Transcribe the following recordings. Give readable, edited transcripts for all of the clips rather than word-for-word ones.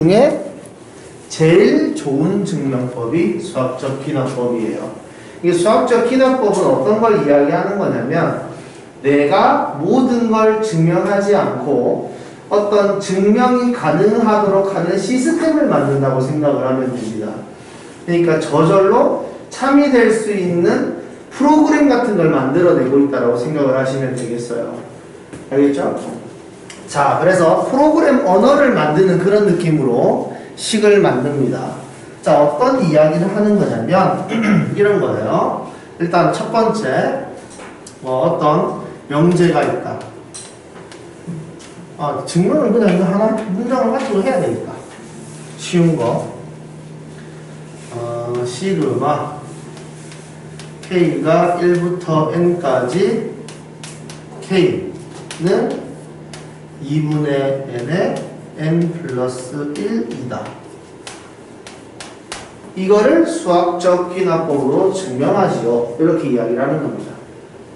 중에 제일 좋은 증명법이 수학적 기납법이에요. 이 수학적 기납법은 어떤 걸 이야기하는 거냐면 내가 모든 걸 증명하지 않고 어떤 증명이 가능하도록 하는 시스템을 만든다고 생각을 하면 됩니다. 그러니까 저절로 참여될 수 있는 프로그램 같은 걸 만들어내고 있다고 생각을 하시면 되겠어요. 알겠죠? 자, 그래서 프로그램 언어를 만드는 그런 느낌으로 식을 만듭니다. 자, 어떤 이야기를 하는 거냐면 이런 거예요. 일단 첫 번째 어떤 명제가 있다. 증명을 그냥 이거 하나 문장을 가지고 해야 되니까 쉬운 거. 시그마 K가 1부터 N까지 K는 2분의 N의 N 플러스 1이다. 이거를 수학적 기납법으로 증명하지요. 이렇게 이야기를 하는 겁니다.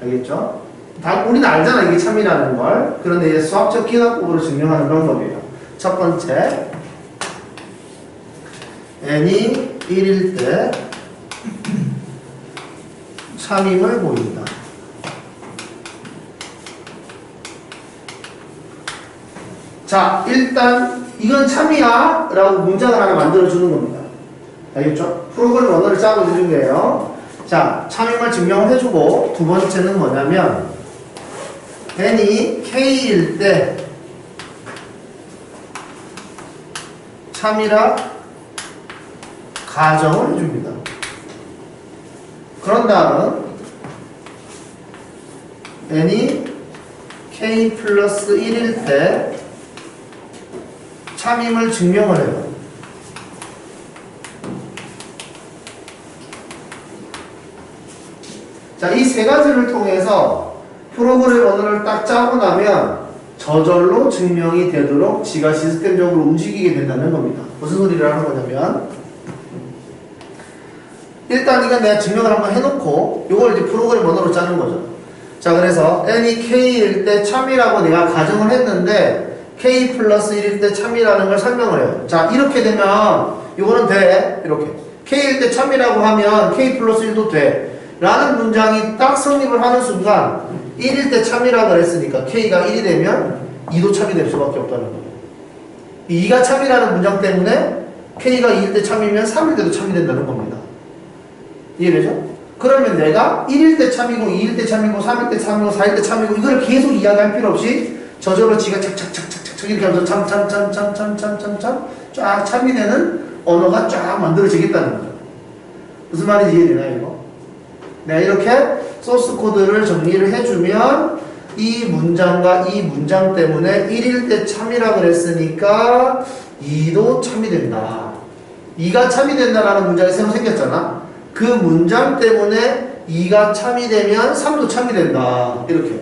알겠죠? 우리는 알잖아, 이게 참이라는 걸. 그런데 이제 수학적 기납법으로 증명하는 방법이에요. 첫 번째, N이 1일 때 참임을 보인다. 자, 일단 이건 참이야 라고 문장을 하나 만들어주는 겁니다. 알겠죠? 프로그램 언어를 짜고 주는 거예요. 자, 참임을 증명을 해주고, 두 번째는 뭐냐면 n이 k일 때 참이라 가정을 해줍니다. 그런 다음 n이 k 플러스 1일 때 참임을 증명을 해요. 자, 이 세 가지를 통해서 프로그램 언어를 딱 짜고 나면 저절로 증명이 되도록 지가 시스템적으로 움직이게 된다는 겁니다. 무슨 소리를 하는 거냐면 일단 이건 내가 증명을 한번 해놓고 이걸 이제 프로그램 언어로 짜는 거죠. 자, 그래서 n이 k일 때 참이라고 내가 가정을 했는데 k 플러스 1일 때 참이라는 걸 설명을 해요. 자, 이렇게 되면 이거는 돼. 이렇게 k일 때 참이라고 하면 k 플러스 1도 돼 라는 문장이 딱 성립을 하는 순간 1일 때 참이라고 그랬으니까 k가 1이 되면 2도 참이 될 수밖에 없다는 거예요. 2가 참이라는 문장 때문에 k가 2일 때 참이면 3일 때도 참이 된다는 겁니다. 이해되죠? 그러면 내가 1일 때 참이고 2일 때 참이고 3일 때 참이고 4일 때 참이고 이걸 계속 이야기할 필요 없이 저절로 지가 착착착착착 이렇게 하면서 참 쫙 참이 되는 언어가 쫙 만들어지겠다는 거죠. 무슨 말인지 이해되나요, 이거? 내가 이렇게 소스 코드를 정리를 해주면 이 문장과 이 문장 때문에 1일 때 참이라 그랬으니까 2도 참이 된다. 2가 참이 된다라는 문장이 새로 생겼잖아. 그 문장 때문에 2가 참이 되면 3도 참이 된다. 이렇게.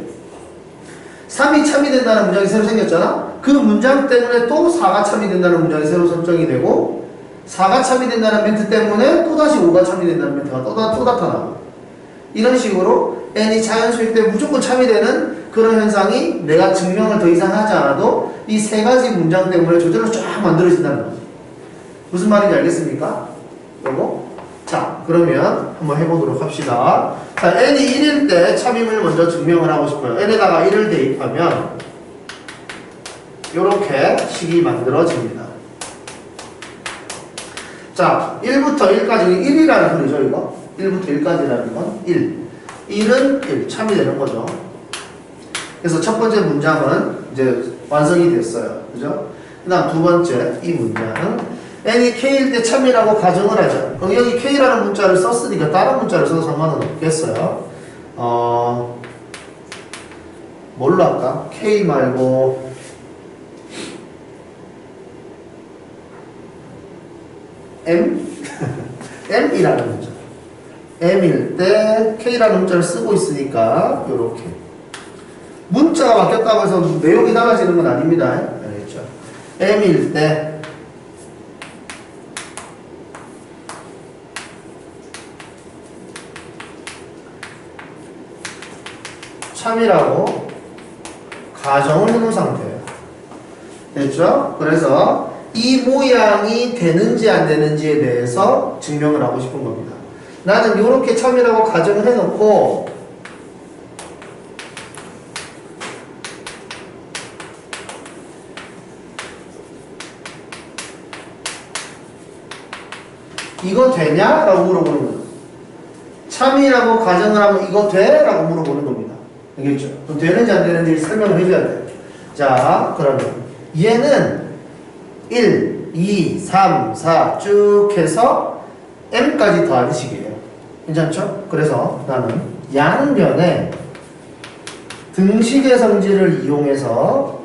3이 참이 된다는 문장이 새로 생겼잖아. 그 문장 때문에 또 4가 참이 된다는 문장이 새로 설정이 되고 4가 참이 된다는 멘트 때문에 또다시 5가 참이 된다는 멘트가 또 나타나고 이런 식으로 n이 자연수일 때 무조건 참이 되는 그런 현상이 내가 증명을 더 이상 하지 않아도 이 세 가지 문장 때문에 저절로 쫙 만들어진다는 거죠. 무슨 말인지 알겠습니까? 요거? 자, 그러면 한번 해보도록 합시다. 자, n이 1일 때 참임을 먼저 증명을 하고 싶어요. n에다가 1을 대입하면 요렇게 식이 만들어집니다. 자, 1부터 1까지 1이라는 소리죠, 이거? 1부터 1까지라는 건 1. 1은 1, 참이 되는 거죠. 그래서 첫 번째 문장은 이제 완성이 됐어요. 그죠? 그 다음 두 번째, 이 문장은 n이 k일 때 참이라고 가정을 하죠. 그럼 여기 k라는 문자를 썼으니까 다른 문자를 써도 상관은 없겠어요. 뭘로 할까? k 말고 m? m이라는 문자. m일 때 k라는 문자를 쓰고 있으니까 요렇게 문자가 바뀌었다고 해서 내용이 달라지는 건 아닙니다. 알겠죠? m일 때 참이라고 가정을 해놓은 상태예요. 됐죠? 그래서 이 모양이 되는지 안 되는지에 대해서 증명을 하고 싶은 겁니다. 나는 이렇게 참이라고 가정을 해놓고 이거 되냐? 라고 물어보는 거예요. 참이라고 가정을 하면 이거 돼? 라고 물어보는 겁니다. 알겠죠? 그럼 되는지 안 되는지 설명을 해줘야 돼요. 자, 그러면 얘는 1, 2, 3, 4 쭉 해서 m까지 더하는 식이에요. 괜찮죠? 그래서 나는 양변에 등식의 성질을 이용해서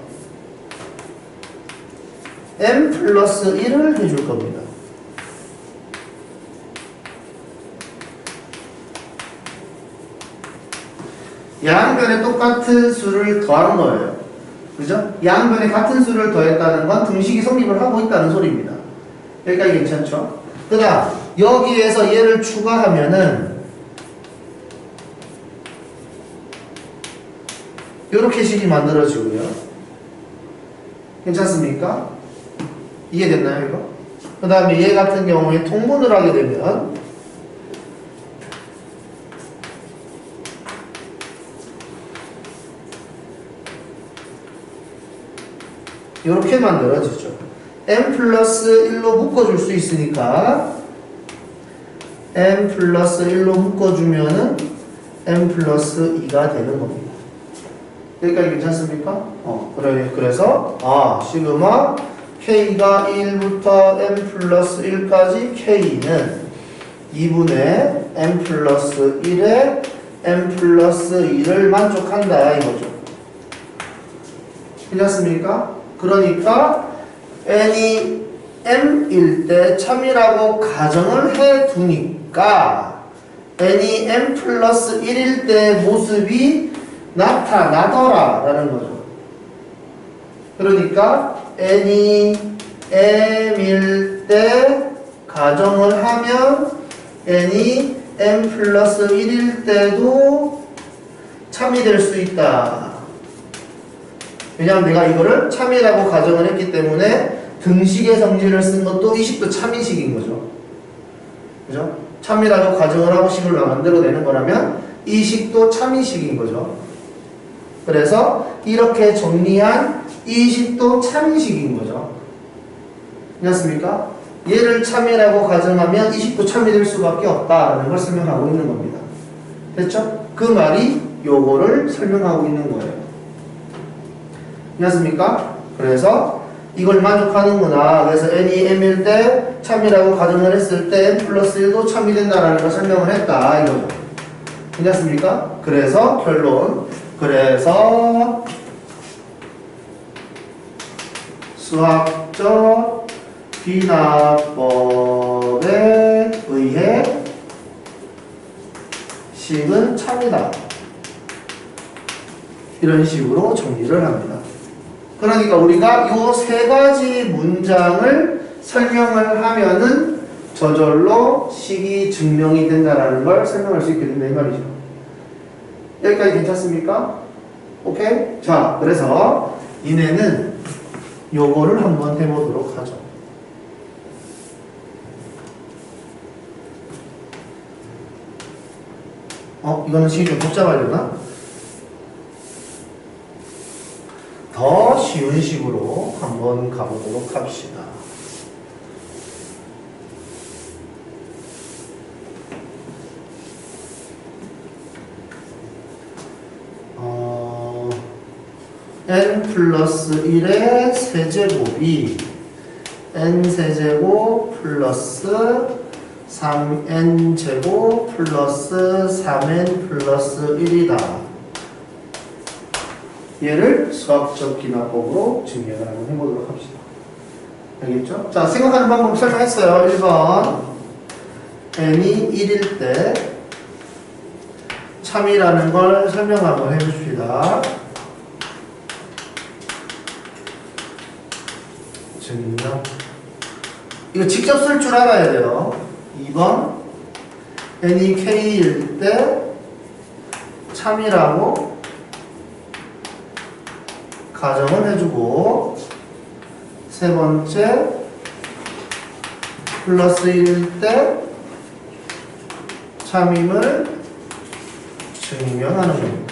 m 플러스 1을 해줄 겁니다. 양변에 똑같은 수를 더한 거예요. 그죠? 양변에 같은 수를 더했다는 건 등식이 성립을 하고 있다는 소리입니다. 여기까지 괜찮죠? 그 다음 여기에서 얘를 추가하면은 요렇게 식이 만들어지고요. 괜찮습니까? 이해됐나요 이거? 그 다음에 얘 같은 경우에 통분을 하게 되면 이렇게 만들어지죠. m 플러스 1로 묶어줄 수 있으니까 m 플러스 1로 묶어주면은 m 플러스 2가 되는 겁니다. 여기까지 괜찮습니까? 그래서 시그마 k가 1부터 m 플러스 1까지 k는 2분의 m 플러스 1에 m 플러스 2를 만족한다 이거죠. 괜찮습니까? 그러니까 n이 m일 때 참이라고 가정을 해 두니까 n이 m 플러스 1일 때 모습이 나타나더라 라는 거죠. 그러니까 n이 m일 때 가정을 하면 n이 m 플러스 1일 때도 참이 될 수 있다. 왜냐하면 내가 이거를 참이라고 가정을 했기 때문에 등식의 성질을 쓴 것도 이 식도 참이식인 거죠. 그죠? 참이라고 가정을 하고 식을 만들어내는 거라면 이 식도 참이식인 거죠. 그래서 이렇게 정리한 이 식도 참이식인 거죠. 괜찮습니까? 얘를 참이라고 가정하면 이 식도 참이 될 수밖에 없다라는 걸 설명하고 있는 겁니다. 됐죠? 그 말이 요거를 설명하고 있는 거예요. 괜찮습니까? 그래서 이걸 만족하는구나. 그래서 n이 m일 때 참이라고 가정을 했을 때 m 플러스 1도 참이 된다라는 걸 설명을 했다 이거죠. 괜찮습니까? 그래서 결론. 그래서 수학적 비납법에 의해 식은 참이다. 이런 식으로 정리를 합니다. 그러니까 우리가 이 세 가지 문장을 설명을 하면은 저절로 식이 증명이 된다는 걸 설명할 수 있게 된다 이 말이죠. 여기까지 괜찮습니까? 오케이? 자, 그래서 이내는 요거를 한번 해보도록 하죠. 이거는 식이 좀 복잡하려나? 더 쉬운 식으로 한번 가보도록 합시다. n 플러스 1의 세제곱이 n 세제곱 플러스 3n 제곱 플러스 3n 플러스 1이다. 얘를 수학적 기납법으로 증명을 한번 해보도록 합시다. 알겠죠? 자, 생각하는 방법 설명했어요. 1번 n이 1일 때 참이라는 걸 설명 한번 해봅시다. 증명. 이거 직접 쓸 줄 알아야 돼요. 2번 n이 k일 때 참이라고 가정을 해주고 세 번째 플러스 1일 때 참임을 증명하는 겁니다.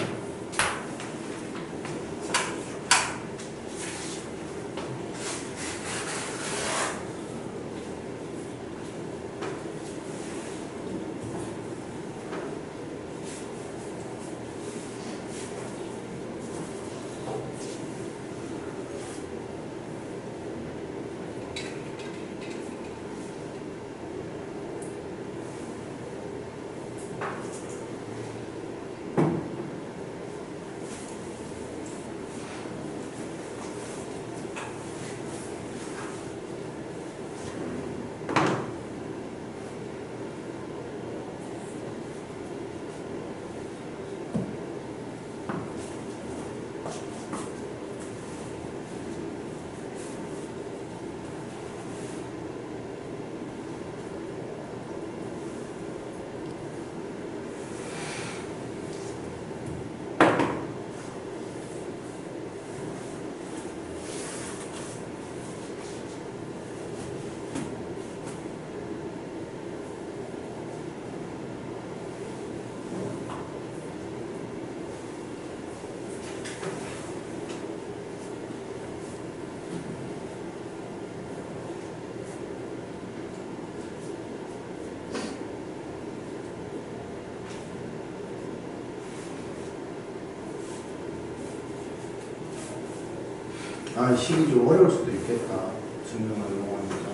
아, 식이 좀 어려울 수도 있겠다. 증명을 이용하니까.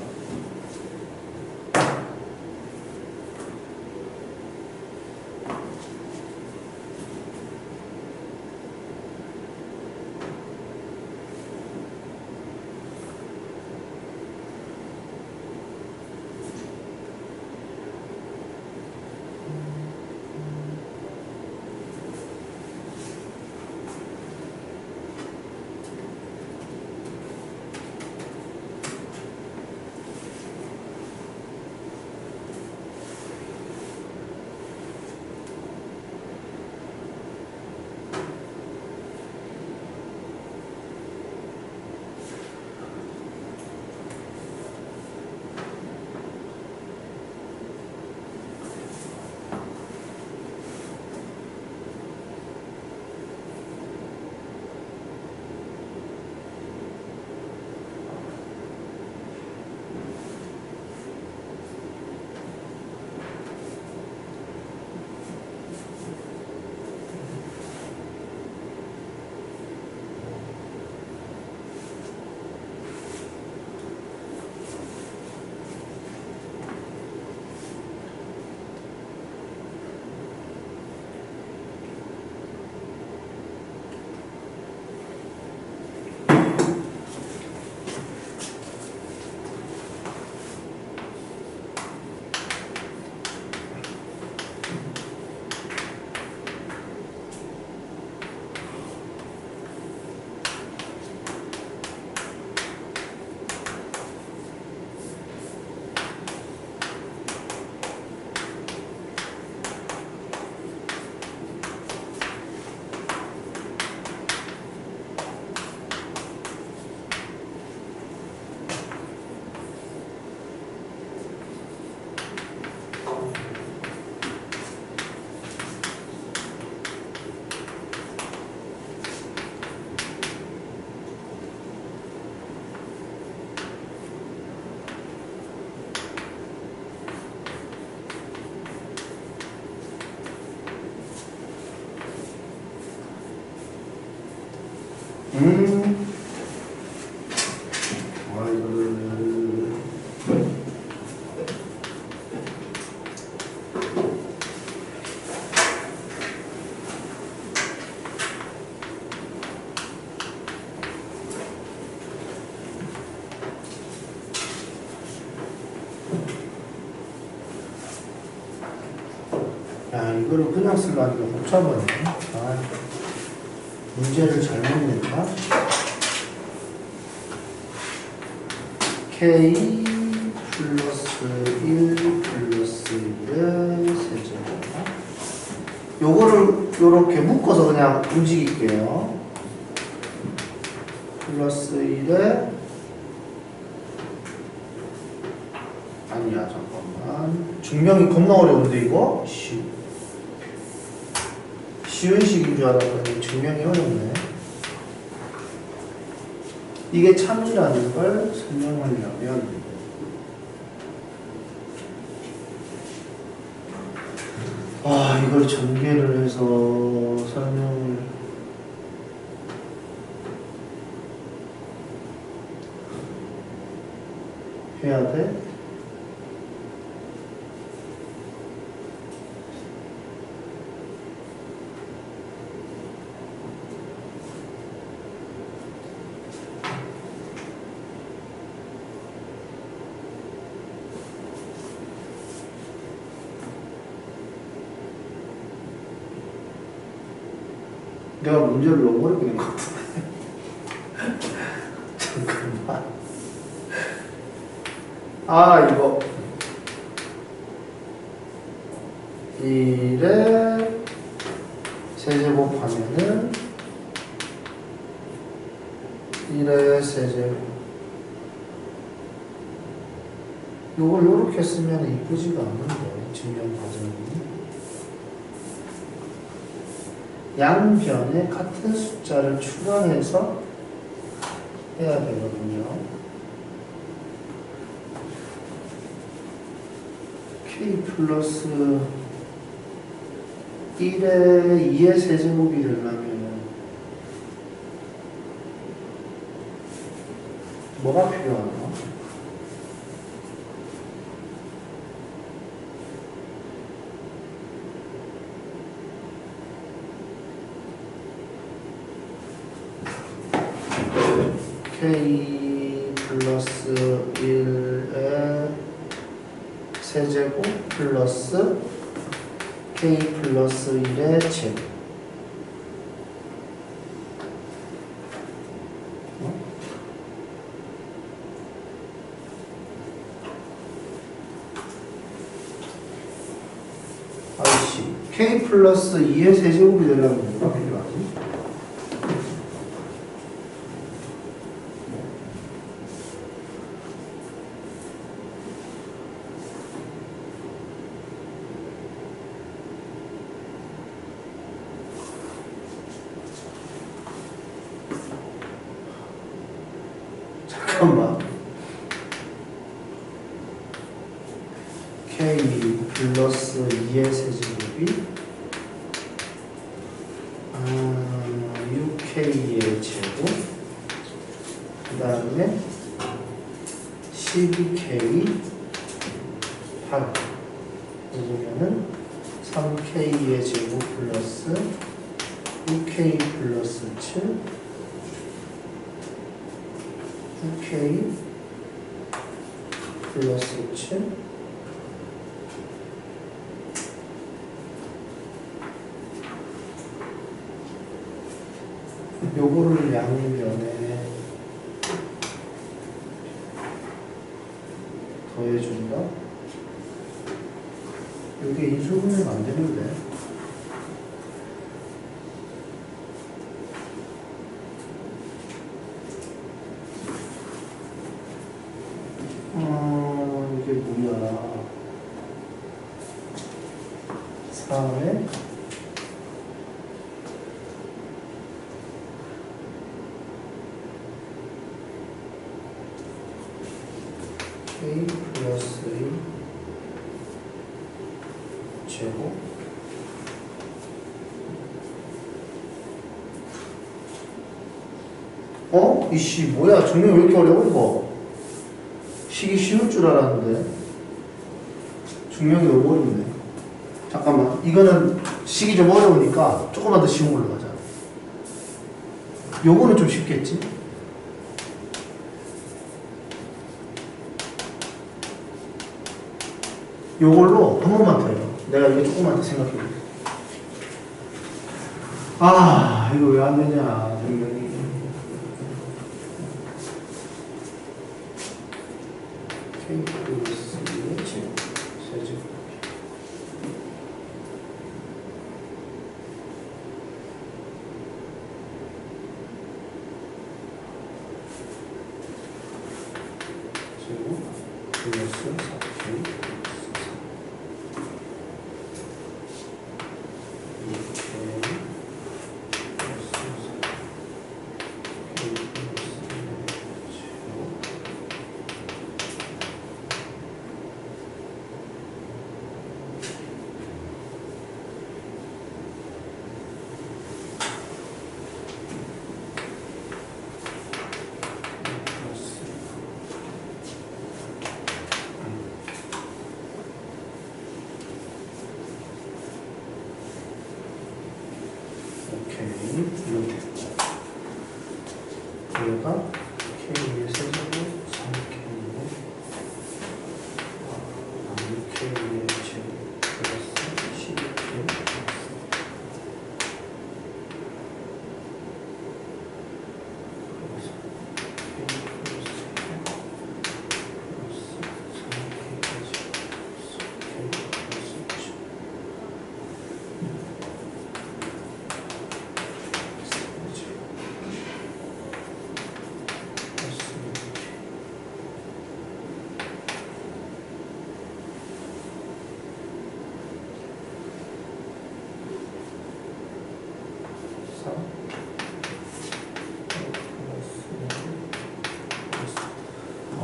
이거를 이거를 그냥 쓰려니까 복잡하네. 문제를 잘못 냈다. K 플러스 1 플러스 1의 세제곱. 요거를 요렇게 묶어서 그냥 움직일게요. 플러스 1에 아니야, 잠깐만. 증명이 겁나 어려운데, 이거? 쉬운 식인 줄 알았더니 증명이 어렵네. 이게 참이라는 걸 설명하려면, 이걸 전개를 해서 설명을 해야 돼? 내가 문제를 너무 어렵게 낸 것 같은데. 잠깐만. 이거. 1에 세제곱 하면은 1에 세제곱. 요걸 요렇게 쓰면 이쁘지가 않는데, 증명 과정이. 양변에 같은 숫자를 추가해서 해야 되거든요. k 플러스 1에 2의 세제곱이 되려면 뭐가 필요하나? k 플러스 1의 세제곱 플러스 k 플러스 1의 제곱. k 플러스 2의 세제곱이 되려면 뭐가 필요하지? 잠깐만. k 플러스 2의 세제곱이 6k의 제곱, 그 다음에 12k 8 그러면은 3k의 제곱 플러스 6k 플러스 7 9k 플러스 7 요거를 양면에 더해준다? 이게 인수분해가 안 되는데. 이게 뭐야. 4에 k 플러스 1 제곱 이씨 뭐야, 증명 왜 이렇게 어려워 이거? 식이 쉬울 줄 알았는데 증명이 너무 어렵네. 잠깐만, 이거는 식이 좀 어려우니까 조금만 더 쉬운 걸로 가자. 요거는 좀 쉽겠지? 요걸로 한 번만 더 해요. 내가 이거 조금만 더 생각해 볼게. 이거 왜 안 되냐, 증명이. k 플러스 2의 제곱, 세제곱. 제곱 플러스 얘가 K의 세제곱 3K의 K의 제곱 플러스 12K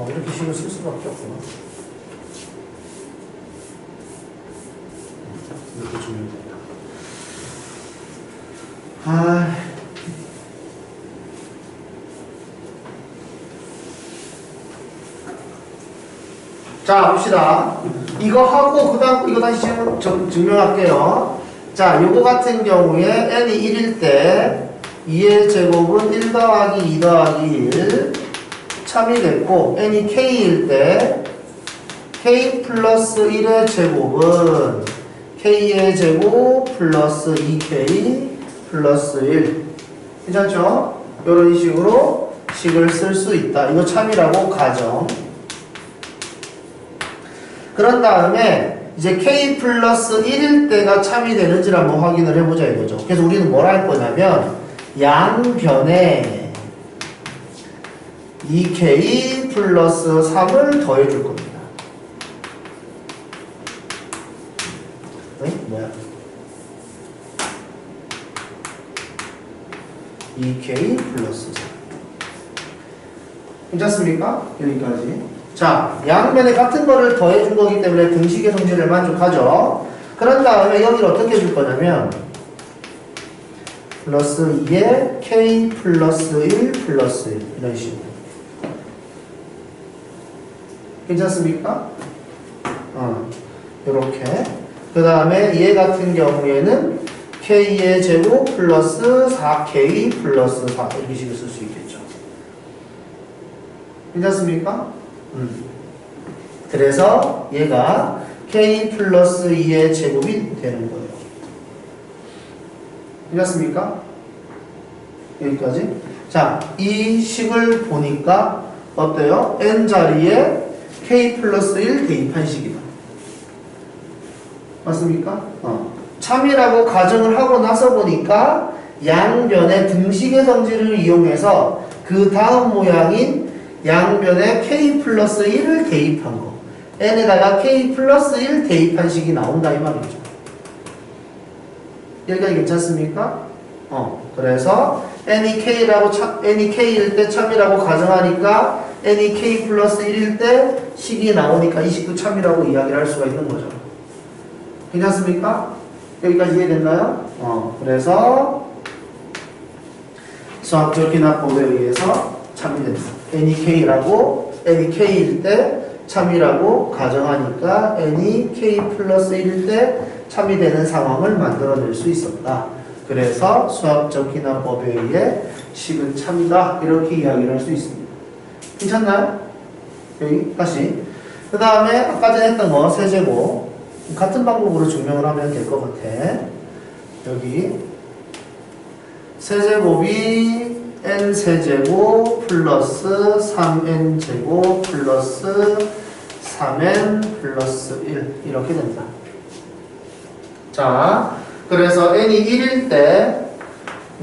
이렇게 식을 쓸 수밖에 없구나. 이렇게 주면 된다. 자, 봅시다. 이거 하고, 그 다음, 이거 다시 증명할게요. 자, 요거 같은 경우에 n이 1일 때 2의 제곱은 1 더하기 2 더하기 1 참이 됐고, n이 k일 때 k 플러스 1의 제곱은 k의 제곱 플러스 2k 플러스 1. 괜찮죠? 이런 식으로 식을 쓸 수 있다. 이거 참이라고 가정. 그런 다음에 이제 k 플러스 1일 때가 참이 되는지를 한번 확인을 해보자 이거죠. 그래서 우리는 뭘 할 거냐면 양변에 2k 플러스 3을 더해줄 겁니다. 네? 뭐야? 2k 플러스 3. 괜찮습니까? 여기까지. 자, 양변에 같은 거를 더해준 거기 때문에 등식의 성질을 만족하죠. 그런 다음에 여기를 어떻게 해줄 거냐면 플러스 2에 k 플러스 1 플러스 1 이런 식으로. 괜찮습니까? 이렇게. 그 다음에 얘 같은 경우에는 k의 제곱 플러스 4k 플러스 4 이렇게 식을 쓸 수 있겠죠. 괜찮습니까? 그래서 얘가 k 플러스 2의 제곱이 되는 거예요. 괜찮습니까? 여기까지. 자, 이 식을 보니까 어때요? n 자리에 k 플러스 1 대입한 식이다. 맞습니까? 참이라고 가정을 하고 나서 보니까 양변의 등식의 성질을 이용해서 그 다음 모양인 양변에 k 플러스 1을 대입한 거. n에다가 k 플러스 1 대입한 식이 나온다 이 말이죠. 여기까지 괜찮습니까? 그래서 n이 k일 때 참이라고 가정하니까 n이 k 플러스 1일 때 식이 나오니까 이 식도 참이라고 이야기를 할 수가 있는 거죠. 괜찮습니까? 여기까지 이해됐나요? 그래서 수학적 기납법에 의해서 참이 된다. n이 k일 때 참이라고 가정하니까 n이 k 플러스 1일 때 참이 되는 상황을 만들어낼 수 있었다. 그래서 수학적 기납법에 의해 식은 참이다. 이렇게 이야기를 할 수 있습니다. 괜찮나요? 여기 다시. 그 다음에 아까 전에 했던 거 세제곱 같은 방법으로 증명을 하면 될 것 같아. 여기 세제곱이 n 세제곱 플러스 3n 제곱 플러스 3n 플러스 1 이렇게 된다. 자, 그래서 n이 1일 때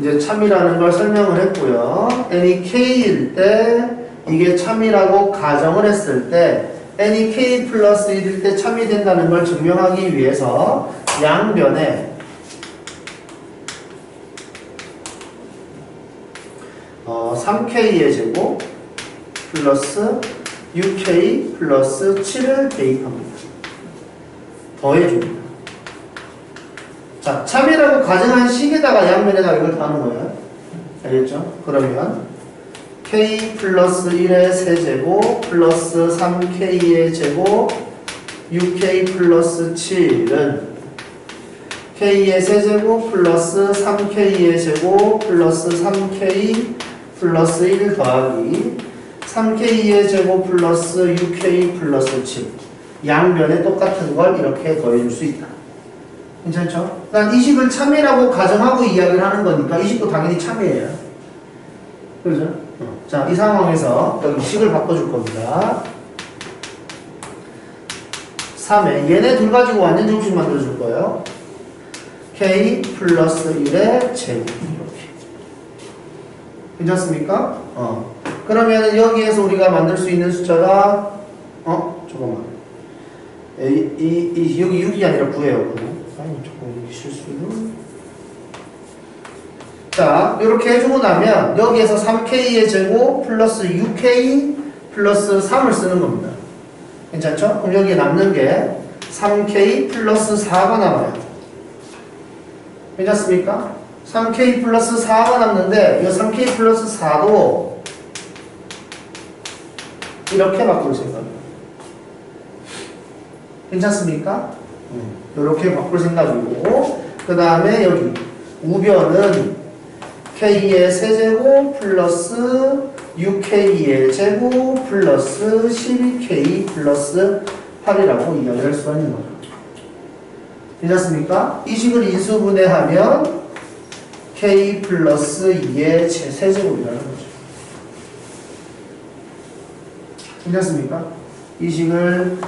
이제 참이라는 걸 설명을 했고요. n이 k일 때 이게 참이라고 가정을 했을 때 n이 k 플러스 1일 때 참이 된다는 걸 증명하기 위해서 양변에 3k의 제곱 플러스 6k 플러스 7을 대입합니다. 더해줍니다. 자, 참이라고 가정한 식에다가 양면에다가 이걸 더하는 거예요. 알겠죠? 그러면 k 플러스 1의 세제곱 플러스 3k의 제곱 6k 플러스 7은 k의 세제곱 플러스 3k의 제곱 플러스 3k 플러스 1 더하기 3k의 제곱 플러스 6k 플러스 7 양변에 똑같은 걸 이렇게 더해줄 수 있다. 괜찮죠? 난 이 식을 참이라고 가정하고 이야기를 하는 거니까 이 식도 당연히 참이에요. 그렇죠? 자, 이 상황에서 여기 식을 바꿔줄 겁니다. 3에 얘네 둘 가지고 완전 제곱식 만들어줄 거예요. k 플러스 1의 제곱 이렇게. 괜찮습니까? 그러면 여기에서 우리가 만들 수 있는 숫자가 잠깐만. 여기 6이 아니라 9예요. 아니, 조금 실수를. 자, 이렇게 해주고 나면 여기에서 3k의 제곱 플러스 6k 플러스 3을 쓰는 겁니다. 괜찮죠? 그럼 여기에 남는 게 3k 플러스 4가 남아요. 괜찮습니까? 3k 플러스 4가 남는데 이 3k 플러스 4도 이렇게 바꿀 생각이에요. 괜찮습니까? 이렇게 바꿀 생각이고, 그 다음에 여기 우변은 k의 세제곱 플러스 6k의 제곱 플러스 12k 플러스 8이라고 이야기할 수가 있는 거죠. 괜찮습니까? 이 식을 인수분해하면 k 플러스 2의 세제곱이라는 거죠. 괜찮습니까? 이 식을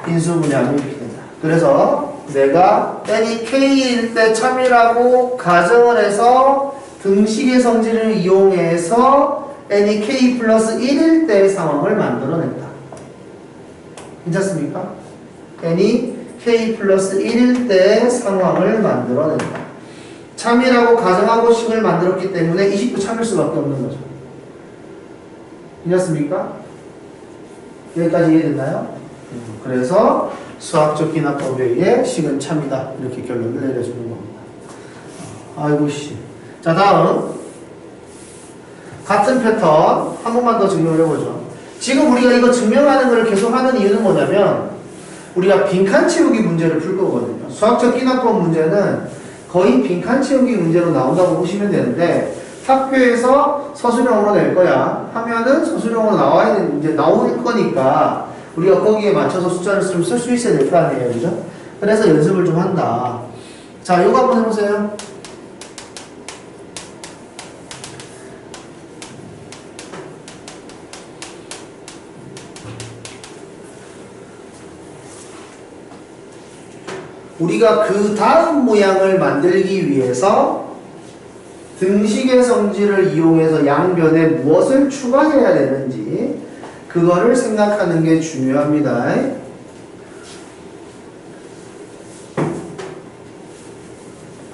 인수분해하면 이렇게 된다. 그래서 내가 n이 k일 때 참이라고 가정을 해서 등식의 성질을 이용해서 n이 k 플러스 1일 때의 상황을 만들어낸다. 괜찮습니까? n이 k 플러스 1일 때의 상황을 만들어낸다. 참이라고 가정하고 식을 만들었기 때문에 이 식도 참일 수밖에 없는 거죠. 괜찮습니까? 여기까지 이해됐나요? 그래서 수학적 기납법에 의해 식은 참이다. 이렇게 결론을 내려주는 겁니다. 아이고 씨. 자, 다음 같은 패턴 한 번만 더 증명을 해보죠. 지금 우리가 이거 증명하는 걸 계속 하는 이유는 뭐냐면 우리가 빈칸 채우기 문제를 풀 거거든요. 수학적 기납법 문제는 거의 빈칸 채우기 문제로 나온다고 보시면 되는데 학교에서 서술형으로 낼 거야 하면은 서술형으로 이제 나올 거니까 우리가 거기에 맞춰서 숫자를 좀 쓸 수 있어야 될 거 아니에요, 그죠? 그래서 연습을 좀 한다. 자, 이거 한번 해보세요. 우리가 그 다음 모양을 만들기 위해서 등식의 성질을 이용해서 양변에 무엇을 추가해야 되는지 그거를 생각하는 게 중요합니다.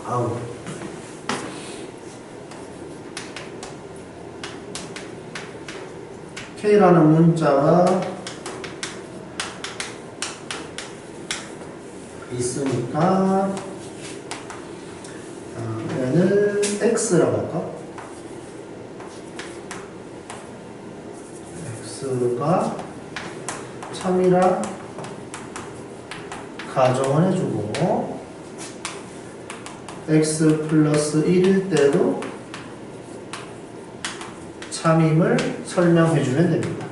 아우. K라는 문자가 있으니까 얘는 X라고 할까? X가 참이라 가정을 해주고 X 플러스 1일 때도 참임을 설명해주면 됩니다.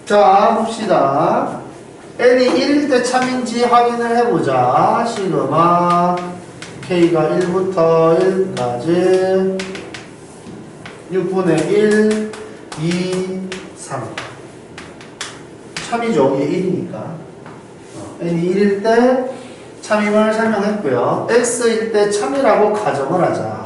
자, 봅시다. n이 1일 때 참인지 확인을 해보자. 시그마 k가 1부터 1까지 6분의 1, 2, 3 참이죠. 이게 1이니까 n이 1일 때 참임을 설명했고요. x일 때 참이라고 가정을 하자.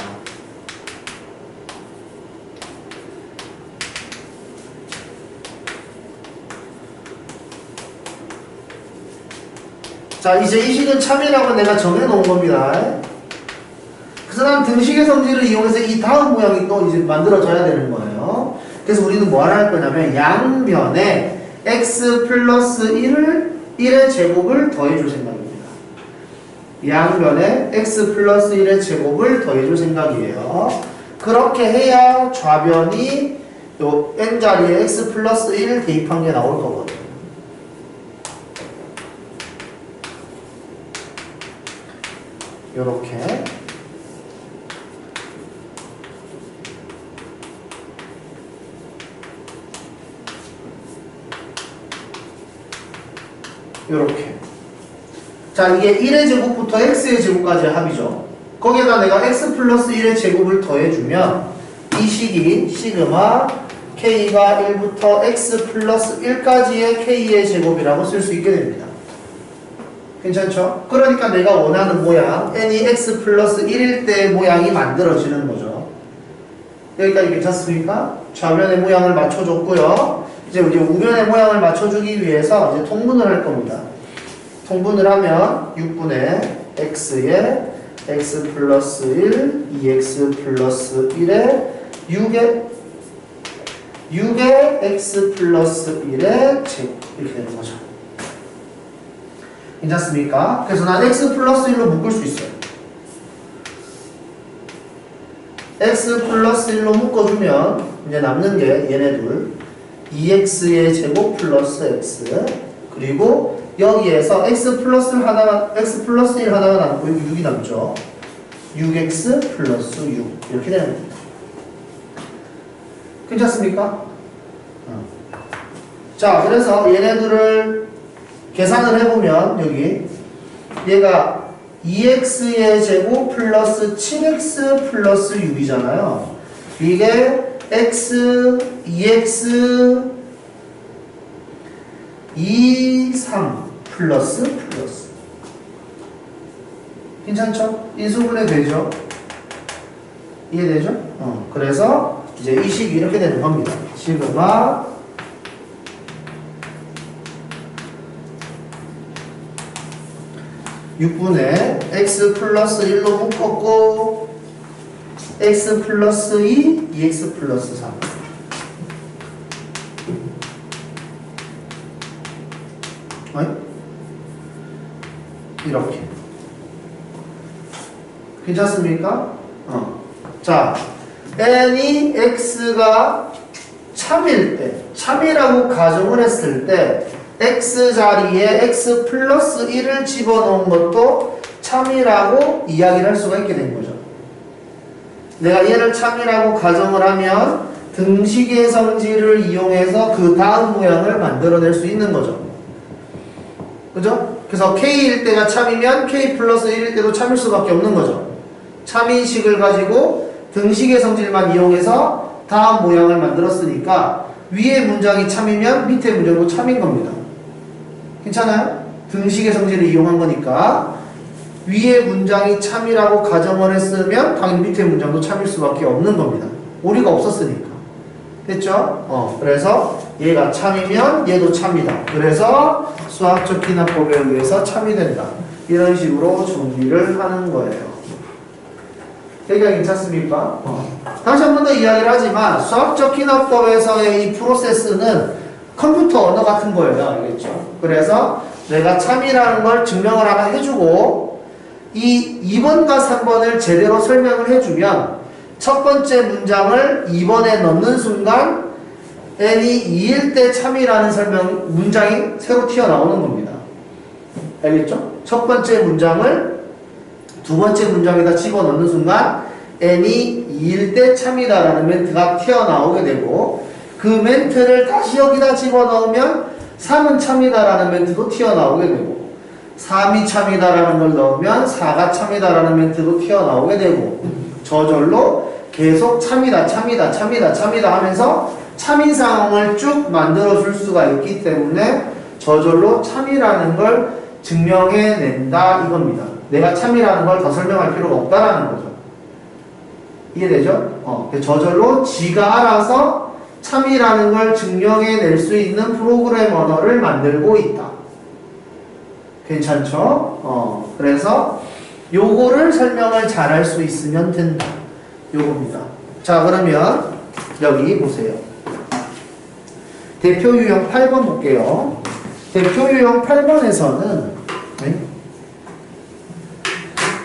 자, 이제 이 식은 참이라고 내가 정해놓은 겁니다. 그래서 난 등식의 성질을 이용해서 이 다음 모양이 또 이제 만들어져야 되는 거예요. 그래서 우리는 뭐 할 거냐면 양변에 x 플러스 1의 제곱을 더해줄 생각입니다. 양변에 x 플러스 1의 제곱을 더해줄 생각이에요. 그렇게 해야 좌변이 요 n자리에 x 플러스 1 대입한 게 나올 거거든요. 요렇게 요렇게 자, 이게 1의 제곱부터 x의 제곱까지의 합이죠. 거기에다 내가 x 플러스 1의 제곱을 더해주면 이 식이 시그마 k가 1부터 x 플러스 1까지의 k의 제곱이라고 쓸 수 있게 됩니다. 괜찮죠? 그러니까 내가 원하는 모양 n이 x 플러스 1일 때의 모양이 만들어지는 거죠. 여기까지 괜찮습니까? 좌변의 모양을 맞춰줬고요. 이제 우변의 모양을 맞춰주기 위해서 이제 통분을 할 겁니다. 통분을 하면 6분의 x에 x 플러스 1, 2x 플러스 1에 6의 x 플러스 1의 제곱 이렇게 되는 거죠. 괜찮습니까? 그래서 난 x 플러스 1로 묶을 수 있어요. x 플러스 1로 묶어주면 이제 남는 게 얘네들 2x의 제곱 플러스 x 그리고 여기에서 x 플러스 1 하나가 남고 여기 6이 남죠. 6x 플러스 6 이렇게 되는 겁니다. 괜찮습니까? 자, 그래서 얘네들을 계산을 해보면 여기 얘가 2x의 제곱 플러스 7x 플러스 6이잖아요. 이게 x, 2x, 2, 3 플러스 괜찮죠? 인수분해 되죠? 이해되죠? 그래서 이제 이 식이 이렇게 되는 겁니다. 시그마 (6분의) x 플러스 1로 묶었고 x 플러스 2, 2x 플러스 3 이렇게 괜찮습니까? 자, n이 x가 참일 때, 참이라고 가정을 했을 때 x 자리에 x 플러스 1을 집어넣은 것도 참이라고 이야기를 할 수가 있게 된 거죠. 내가 얘를 참이라고 가정을 하면 등식의 성질을 이용해서 그 다음 모양을 만들어낼 수 있는 거죠. 그죠? 그래서 k일 때가 참이면 k 플러스 1일 때도 참일 수밖에 없는 거죠. 참인식을 가지고 등식의 성질만 이용해서 다음 모양을 만들었으니까 위에 문장이 참이면 밑에 문장도 참인 겁니다. 괜찮아요? 등식의 성질을 이용한 거니까 위에 문장이 참이라고 가정을 했으면 당연히 밑에 문장도 참일 수밖에 없는 겁니다. 오리가 없었으니까. 됐죠? 그래서 얘가 참이면 얘도 참이다. 그래서 수학적 기납법에 의해서 참이 된다. 이런 식으로 정리를 하는 거예요. 여기가 괜찮습니까? 다시 한 번 더 이야기를 하지만 수학적 기납법에서의 이 프로세스는 컴퓨터 언어 같은 거예요. 알겠죠? 그래서 내가 참이라는 걸 증명을 하나 해주고 이 2번과 3번을 제대로 설명을 해주면 첫 번째 문장을 2번에 넣는 순간 n이 2일 때 참이라는 문장이 새로 튀어나오는 겁니다. 알겠죠? 첫 번째 문장을 두 번째 문장에다 집어넣는 순간 n이 2일 때 참이다라는 멘트가 튀어나오게 되고 그 멘트를 다시 여기다 집어넣으면 3은 참이다라는 멘트도 튀어나오게 되고 3이 참이다라는 걸 넣으면 4가 참이다라는 멘트도 튀어나오게 되고 저절로 계속 참이다 참이다 참이다 참이다 하면서 참인 상황을 쭉 만들어 줄 수가 있기 때문에 저절로 참이라는 걸 증명해낸다 이겁니다. 내가 참이라는 걸 더 설명할 필요가 없다라는 거죠. 이해되죠? 저절로 지가 알아서 참이라는 걸 증명해낼 수 있는 프로그램 언어를 만들고 있다. 괜찮죠? 그래서 요거를 설명을 잘 할 수 있으면 된다. 요겁니다. 자, 그러면 여기 보세요. 대표 유형 8번 볼게요. 대표 유형 8번에서는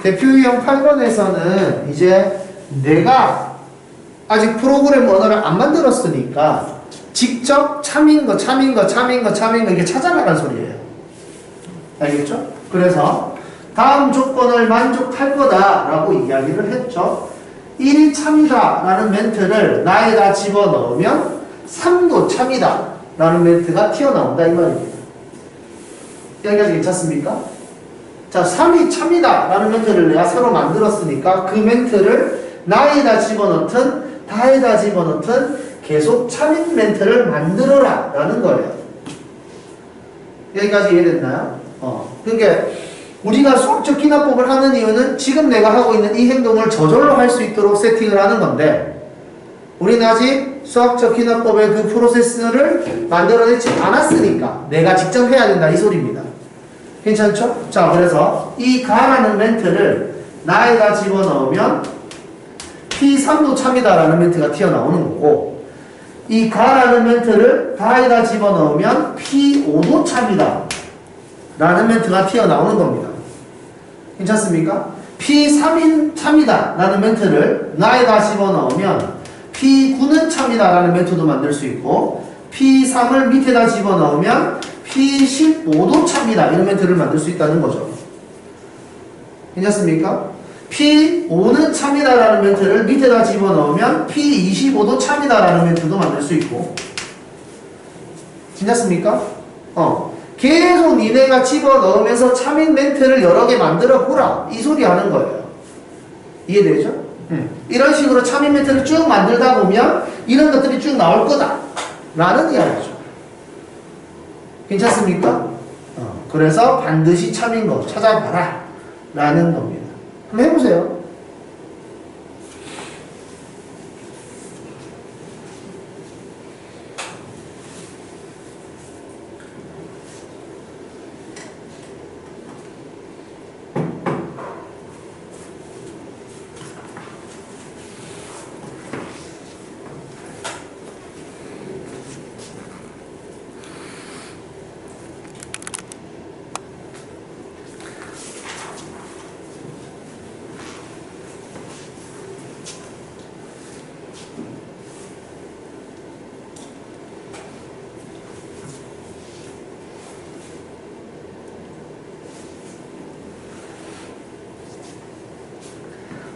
대표 유형 8번에서는 이제 내가 아직 프로그램 언어를 안 만들었으니까 직접 참인 거 이게 찾아가란 소리예요. 알겠죠? 그래서 다음 조건을 만족할 거다라고 이야기를 했죠. 1이 참이다 라는 멘트를 나에다 집어넣으면 3도 참이다 라는 멘트가 튀어나온다 이 말입니다. 여기까지 괜찮습니까? 자, 3이 참이다 라는 멘트를 내가 새로 만들었으니까 그 멘트를 나에다 집어넣든 다에다 집어넣든 계속 참인 멘트를 만들어라 라는 거예요. 여기까지 이해됐나요? 그러니까 우리가 수학적 기납법을 하는 이유는 지금 내가 하고 있는 이 행동을 저절로 할 수 있도록 세팅을 하는 건데 우리는 아직 수학적 기납법의 그 프로세스를 만들어내지 않았으니까 내가 직접 해야 된다 이 소리입니다. 괜찮죠? 자, 그래서 이 가라는 멘트를 나에다 집어넣으면 P3도 참이다 라는 멘트가 튀어나오는 거고 이 가라는 멘트를 다에다 집어넣으면 P5도 참이다 라는 멘트가 튀어나오는 겁니다. 괜찮습니까? P3인 참이다 라는 멘트를 나에다 집어넣으면 P9는 참이다 라는 멘트도 만들 수 있고 P3을 밑에다 집어넣으면 P15도 참이다 이런 멘트를 만들 수 있다는 거죠. 괜찮습니까? P5는 참이다 라는 멘트를 밑에다 집어넣으면 P25도 참이다 라는 멘트도 만들 수 있고 괜찮습니까? 계속 니네가 집어넣으면서 참인 멘트를 여러 개 만들어 보라 이 소리 하는 거예요. 이해되죠? 이런 식으로 참인 멘트를 쭉 만들다 보면 이런 것들이 쭉 나올 거다 라는 이야기죠. 괜찮습니까? 그래서 반드시 참인 거 찾아봐라 라는 겁니다. 한번 해보세요.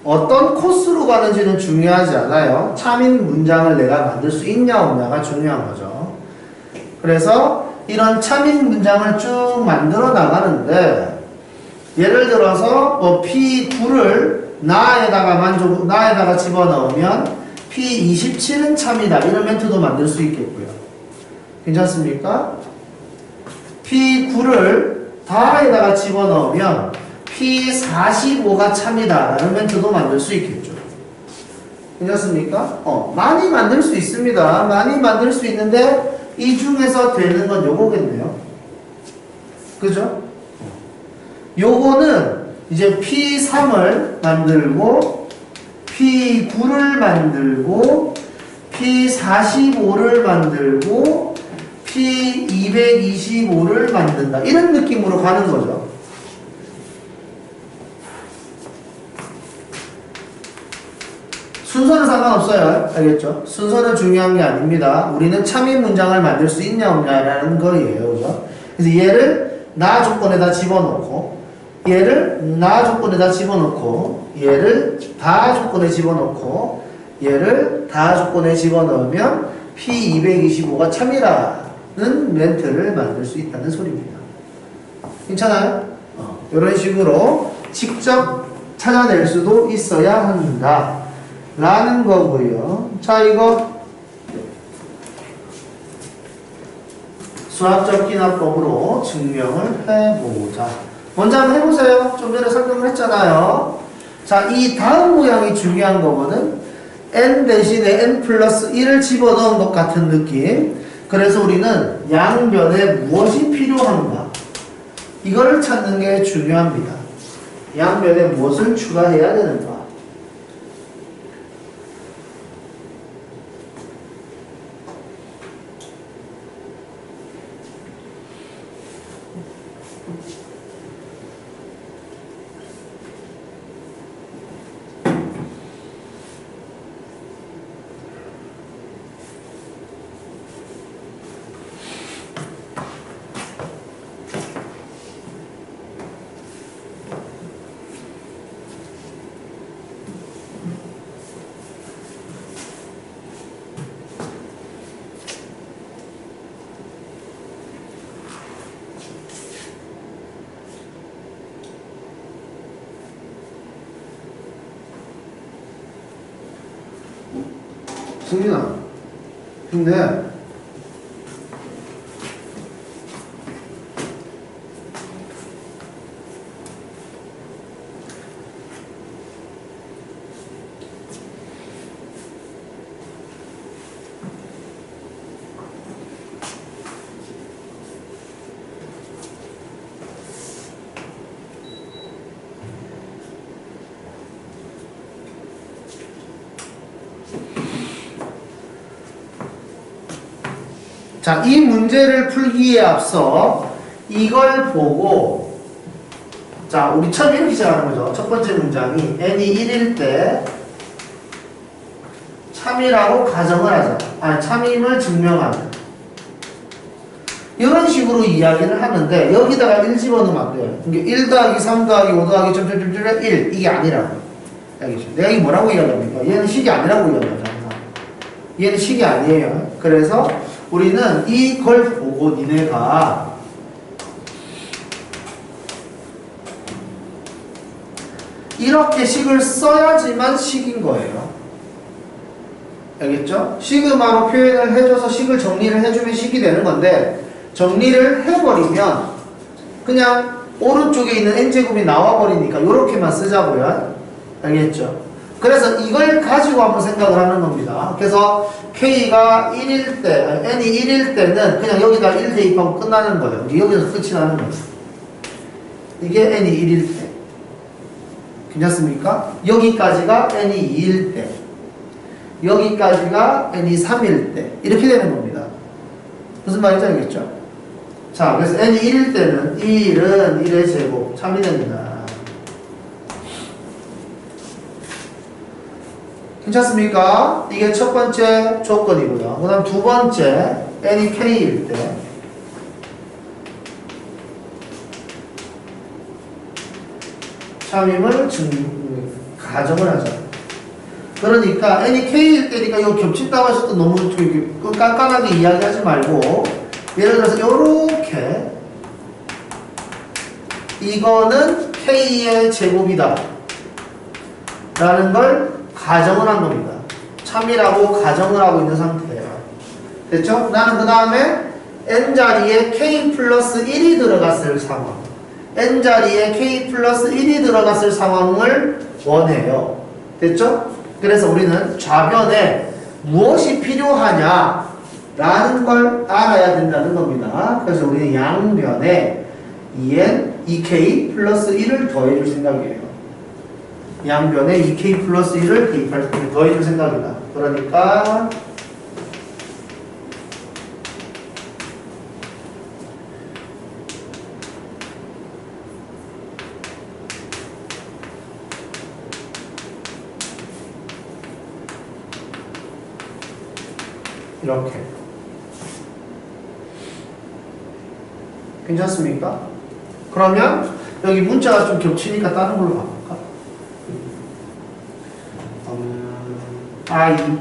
어떤 코스로 가는지는 중요하지 않아요. 참인 문장을 내가 만들 수 있냐 없냐가 중요한 거죠. 그래서 이런 참인 문장을 쭉 만들어 나가는데 예를 들어서 뭐 P9를 나에다가 집어넣으면 P27은 참이다 이런 멘트도 만들 수 있겠고요. 괜찮습니까? P9를 다에다가 집어넣으면 P45가 참이다 라는 멘트도 만들 수 있겠죠. 괜찮습니까? 많이 만들 수 있습니다. 많이 만들 수 있는데 이 중에서 되는 건 요거겠네요. 그죠? 요거는 이제 P3을 만들고 P9를 만들고 P45를 만들고 P225를 만든다. 이런 느낌으로 가는 거죠. 순서는 상관없어요. 알겠죠? 순서는 중요한 게 아닙니다. 우리는 참인 문장을 만들 수 있냐 없냐라는 거예요. 그죠? 그래서 얘를 나 조건에다 집어넣고 얘를 나 조건에다 집어넣고 얘를 다 조건에 집어넣고 얘를 다 조건에 집어넣으면 P225가 참이라는 멘트를 만들 수 있다는 소리입니다. 괜찮아요? 이런 식으로 직접 찾아낼 수도 있어야 한다 라는 거고요. 자, 이거 수학적 기납법으로 증명을 해보자. 먼저 한번 해보세요. 좀 전에 설명을 했잖아요. 자, 이 다음 모양이 중요한 거거든. n 대신에 n 플러스 1을 집어넣은 것 같은 느낌. 그래서 우리는 양변에 무엇이 필요한가? 이거를 찾는 게 중요합니다. 양변에 무엇을 추가해야 되는가? 승민아, 근데 자, 이 문제를 풀기에 앞서 이걸 보고 자, 우리 처음 이렇게 시작하는 거죠. 첫 번째 문장이 n이 1일 때 참이라고 가정을 하자. 아니, 참임을 증명하는 이런 식으로 이야기를 하는데 여기다가 1 집어넣으면 안 돼요. 그러니까 1 더하기 3 더하기 5 더하기 점점점점 1 이게 아니라고. 알겠죠? 내가 이게 뭐라고 이야기합니까? 얘는 식이 아니라고 이야기하잖아. 얘는 식이 아니에요. 그래서 우리는 이걸 보고 니네가 이렇게 식을 써야지만 식인 거예요. 알겠죠? 시그마로 표현을 해줘서 식을 정리를 해주면 식이 되는 건데 정리를 해버리면 그냥 오른쪽에 있는 n제곱이 나와버리니까 이렇게만 쓰자고요. 알겠죠? 그래서 이걸 가지고 한번 생각을 하는 겁니다. 그래서 K가 1일 때, N이 1일 때는 그냥 여기다 1 대입하고 끝나는 거예요. 여기서 끝이 나는 거예요. 이게 N이 1일 때. 괜찮습니까? 여기까지가 N이 2일 때. 여기까지가 N이 3일 때. 이렇게 되는 겁니다. 무슨 말인지 알겠죠? 자, 그래서 N이 1일 때는 1은 1의 제곱, 참이 됩니다. 괜찮습니까? 이게 첫 번째 조건이고요. 그 다음 두 번째, n이 k일 때 참임을 가정을 하자. 그러니까 n이 k일 때니까 이거 겹친다고 해서 또 너무 깐깐하게 이야기하지 말고 예를 들어서 이렇게 이거는 k의 제곱이다 라는 걸 가정을 한 겁니다. 참이라고 가정을 하고 있는 상태예요. 됐죠? 나는 그 다음에 n자리에 k 플러스 1이 들어갔을 상황, n자리에 k 플러스 1이 들어갔을 상황을 원해요. 됐죠? 그래서 우리는 좌변에 무엇이 필요하냐 라는 걸 알아야 된다는 겁니다. 그래서 우리는 양변에 2n, 2k 플러스 1을 더해줄 생각이에요. 양변에 2k 플러스 1을 더해줄 생각이다. 그러니까 이렇게. 괜찮습니까? 그러면 여기 문자가 좀 겹치니까 다른 걸로 바꿀까? I.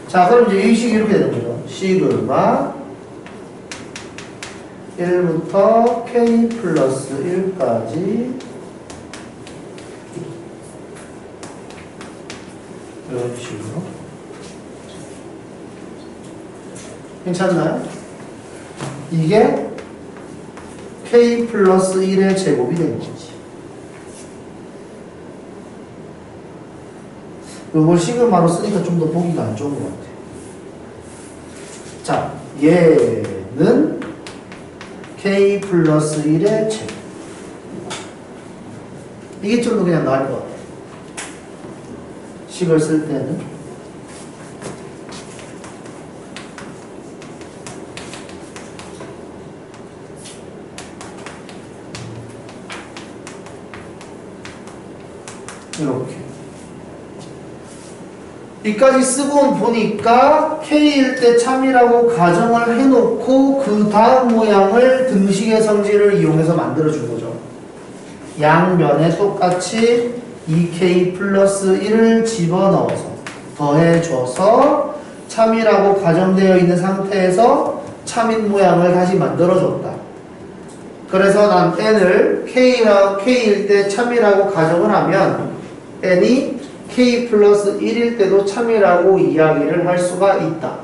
자, 그럼 이제 이 식이 이렇게 되는 거죠. 시그마 1부터 k 플러스 1까지 이런 식으로. 괜찮나요? 이게 k 플러스 1의 제곱이 되는 거지. 이걸 시그마로 쓰니까 좀 더 보기가 안 좋은 것 같아. 자, 얘는 k 플러스 1의 제곱. 이게 좀 더 그냥 나을 것 같아. 식을 쓸 때는. 이렇게. 여기까지 쓰고 보니까 K일 때 참이라고 가정을 해놓고 그 다음 모양을 등식의 성질을 이용해서 만들어준 거죠. 양변에 똑같이 2K 플러스 1을 집어넣어서 더해줘서 참이라고 가정되어 있는 상태에서 참인 모양을 다시 만들어줬다. 그래서 난 n을 K일 때 참이라고 가정을 하면 n이 k 플러스 1일 때도 참이라고 이야기를 할 수가 있다.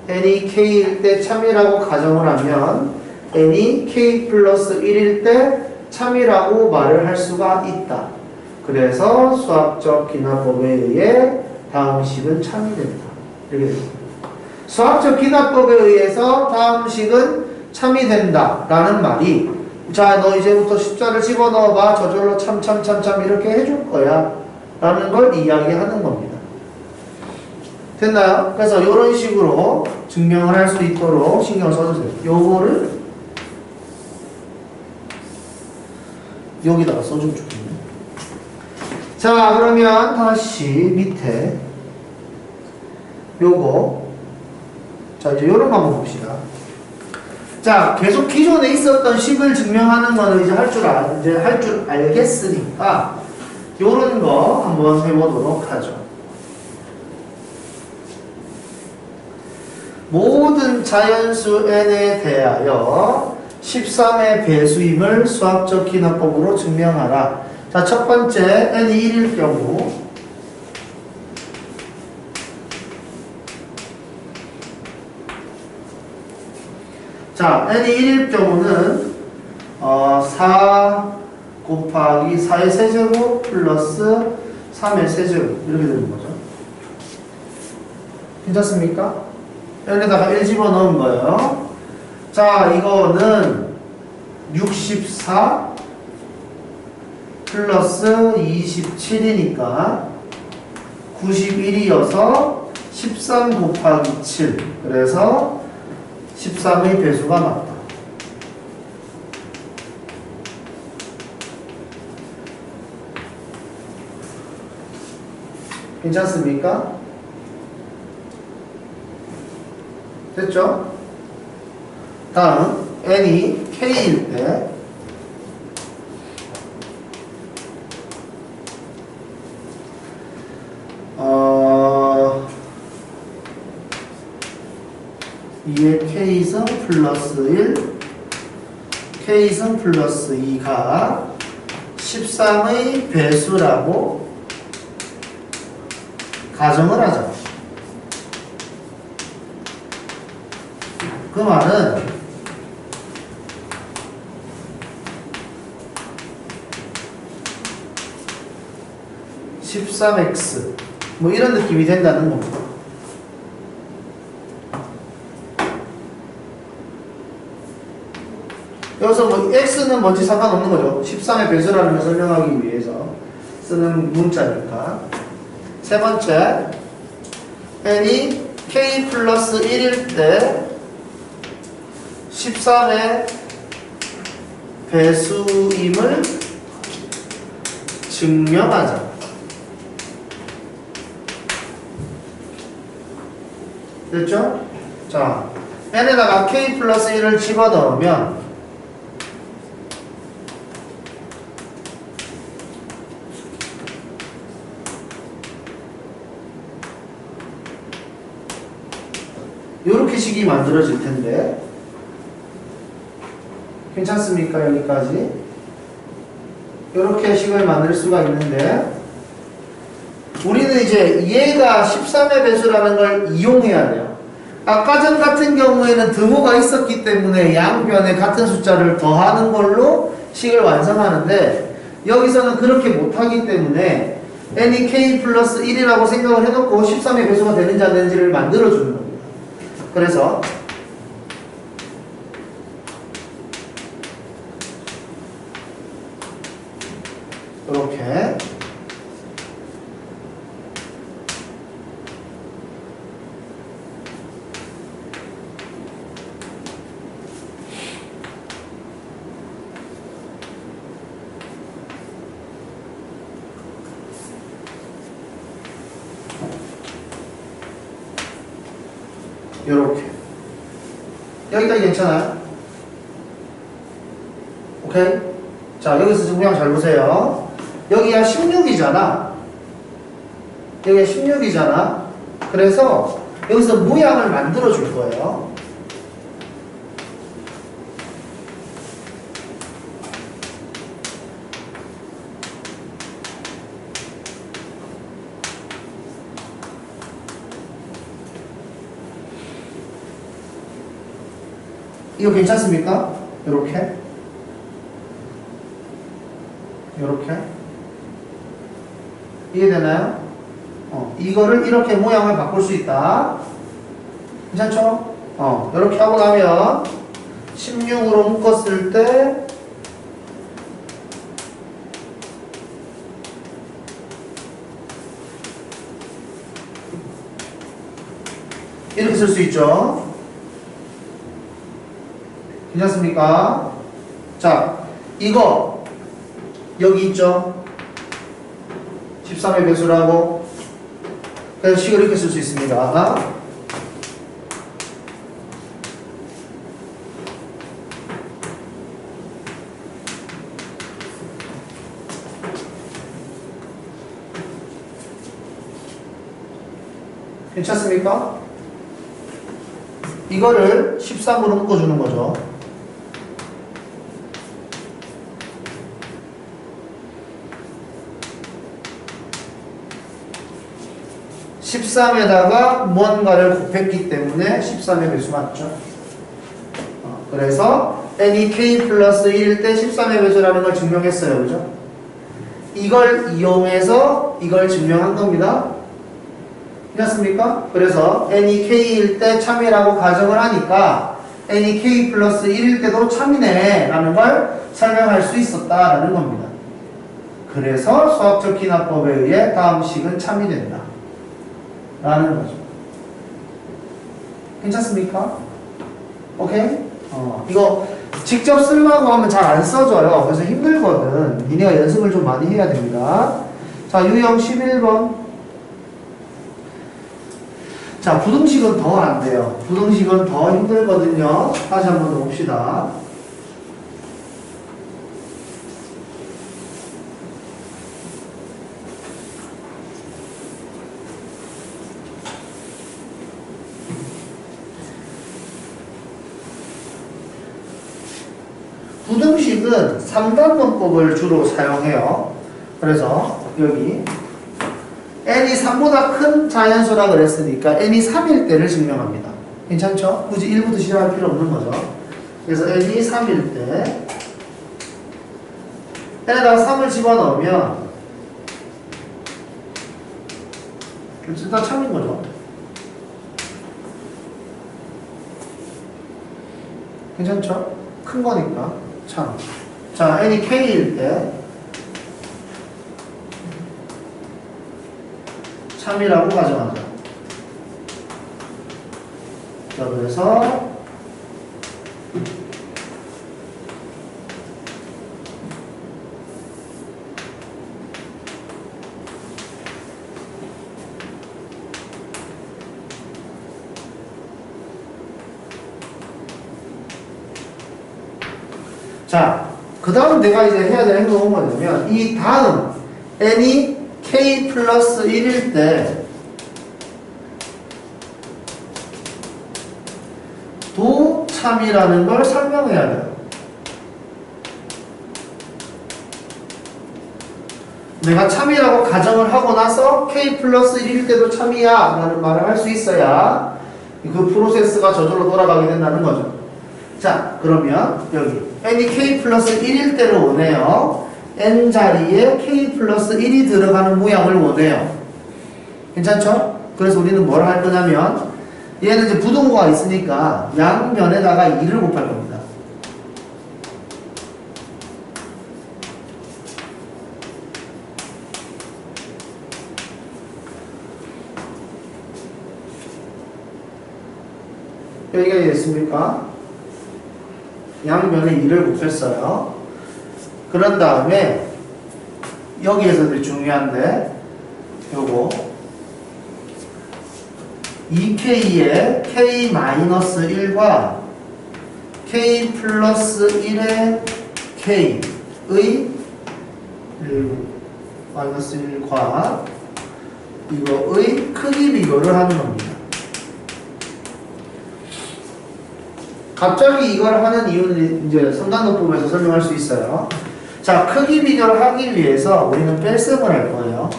n이 k일 때 참이라고 가정을 하면 n이 k 플러스 1일 때 참이라고 말을 할 수가 있다. 그래서 수학적 기납법에 의해 다음 식은 참이 된다. 이렇게 됩니다. 수학적 기납법에 의해서 다음 식은 참이 된다 라는 말이, 자, 너 이제부터 숫자를 집어넣어봐. 저절로 참 이렇게 해줄 거야 라는 걸 이야기하는 겁니다. 됐나요? 그래서 이런 식으로 증명을 할 수 있도록 신경을 써주세요. 요거를 여기다가 써주면 좋겠네. 자, 그러면 다시 밑에 요거, 자, 이제 요런 거 한번 봅시다. 자, 계속 기존에 있었던 식을 증명하는 거는 이제 할 줄 알겠으니까 요런 거 한번 해보도록 하죠. 모든 자연수 n에 대하여 13의 배수임을 수학적 기납법으로 증명하라. 자, 첫 번째 n이 1일 경우 자, n이 1일 경우는 4 곱하기 4의 세제곱 플러스 3의 세제곱 이렇게 되는 거죠. 괜찮습니까? 여기다가 1 집어넣은 거예요. 자, 이거는 64 플러스 27이니까 91이어서 13 곱하기 7. 그래서 13의 배수가 맞다. 괜찮습니까? 됐죠? 다음 n이 k일 때 이에 k승 플러스 1 k승 플러스 2가 13의 배수라고 가정을 하자. 그 말은 13x 뭐 이런 느낌이 된다는 겁니다. 여기서 뭐 x는 뭔지 상관없는 거죠. 13의 배수라는 걸 설명하기 위해서 쓰는 문자니까. 세 번째, n이 k 플러스 1일 때 13의 배수임을 증명하자. 됐죠? 자, n에다가 k 플러스 1을 집어넣으면 요렇게 식이 만들어질 텐데 괜찮습니까? 여기까지 요렇게 식을 만들 수가 있는데 우리는 이제 얘가 13의 배수라는 걸 이용해야 돼요. 아까 전 같은 경우에는 등호가 있었기 때문에 양변에 같은 숫자를 더하는 걸로 식을 완성하는데 여기서는 그렇게 못하기 때문에 n이 k 플러스 1이라고 생각을 해놓고 13의 배수가 되는지 안 되는지를 만들어주는 겁니다. 그래서 이렇게 요렇게 여기까지 괜찮아요? 오케이? 자, 여기서 지금 모양 잘 보세요. 여기가 16이잖아. 여기가 16이잖아. 그래서 여기서 모양을 만들어 줄 거예요. 이거 괜찮습니까? 요렇게 요렇게 이해되나요? 이거를 이렇게 모양을 바꿀 수 있다. 괜찮죠? 요렇게 하고 나면 16으로 묶었을 때 이렇게 쓸 수 있죠. 괜찮습니까? 자, 이거 여기 있죠? 13의 배수라고. 그래서 식을 이렇게 쓸 수 있습니다. 괜찮습니까? 이거를 13으로 묶어주는 거죠. 13에다가 무언가를 곱했기 때문에 13의 배수 맞죠? 그래서 n이 k 플러스 1일 때 13의 배수라는 걸 증명했어요. 그죠? 이걸 이용해서 이걸 증명한 겁니다. 괜찮습니까? 그래서 n이 k일 때 참이라고 가정을 하니까 n이 k 플러스 1일 때도 참이네 라는 걸 설명할 수 있었다라는 겁니다. 그래서 수학적 기납법에 의해 다음 식은 참이 된다 라는 거죠. 괜찮습니까? 오케이? 이거 직접 쓰려고 하면 잘 안 써져요. 그래서 힘들거든. 니네가 연습을 좀 많이 해야 됩니다. 자, 유형 11번. 자, 부등식은 더 안 돼요. 부등식은 더 힘들거든요. 다시 한번 더 봅시다. 부등식은 3단원법을 주로 사용해요. 그래서 여기 n이 3보다 큰 자연수라 그랬으니까 n이 3일 때를 증명합니다. 괜찮죠? 굳이 1부터 시작할 필요 없는 거죠. 그래서 n이 3일 때 n에다가 3을 집어넣으면 일단 참인 거죠. 괜찮죠? 큰 거니까 참. 자, n이 k일 때 참이라고 가정하자. 자, 그래서 자, 그 다음 내가 이제 해야 될 행동은 뭐냐면 이 다음 n이 k 플러스 1일 때 도 참이라는 걸 설명해야 돼요. 내가 참이라고 가정을 하고 나서 k 플러스 1일 때도 참이야 라는 말을 할 수 있어야 그 프로세스가 저절로 돌아가게 된다는 거죠. 자, 그러면 여기 n이 k 플러스 1일 때를 원해요. n 자리에 k 플러스 1이 들어가는 모양을 원해요. 괜찮죠? 그래서 우리는 뭘 할 거냐면 얘는 이제 부동거가 있으니까 양면에다가 2를 곱할 겁니다. 여기가 됐습니까? 양면에 2를 곱했어요. 그런 다음에 여기에서 되게 중요한데 요거 2k의 k-1과 k 플러스 1의 k의 마이너스 1과 이거의 크기 비교를 하는 겁니다. 갑자기 이걸 하는 이유는 이제 선단도법에서 설명할 수 있어요. 자, 크기 비교를 하기 위해서 우리는 뺄셈을 할 거예요.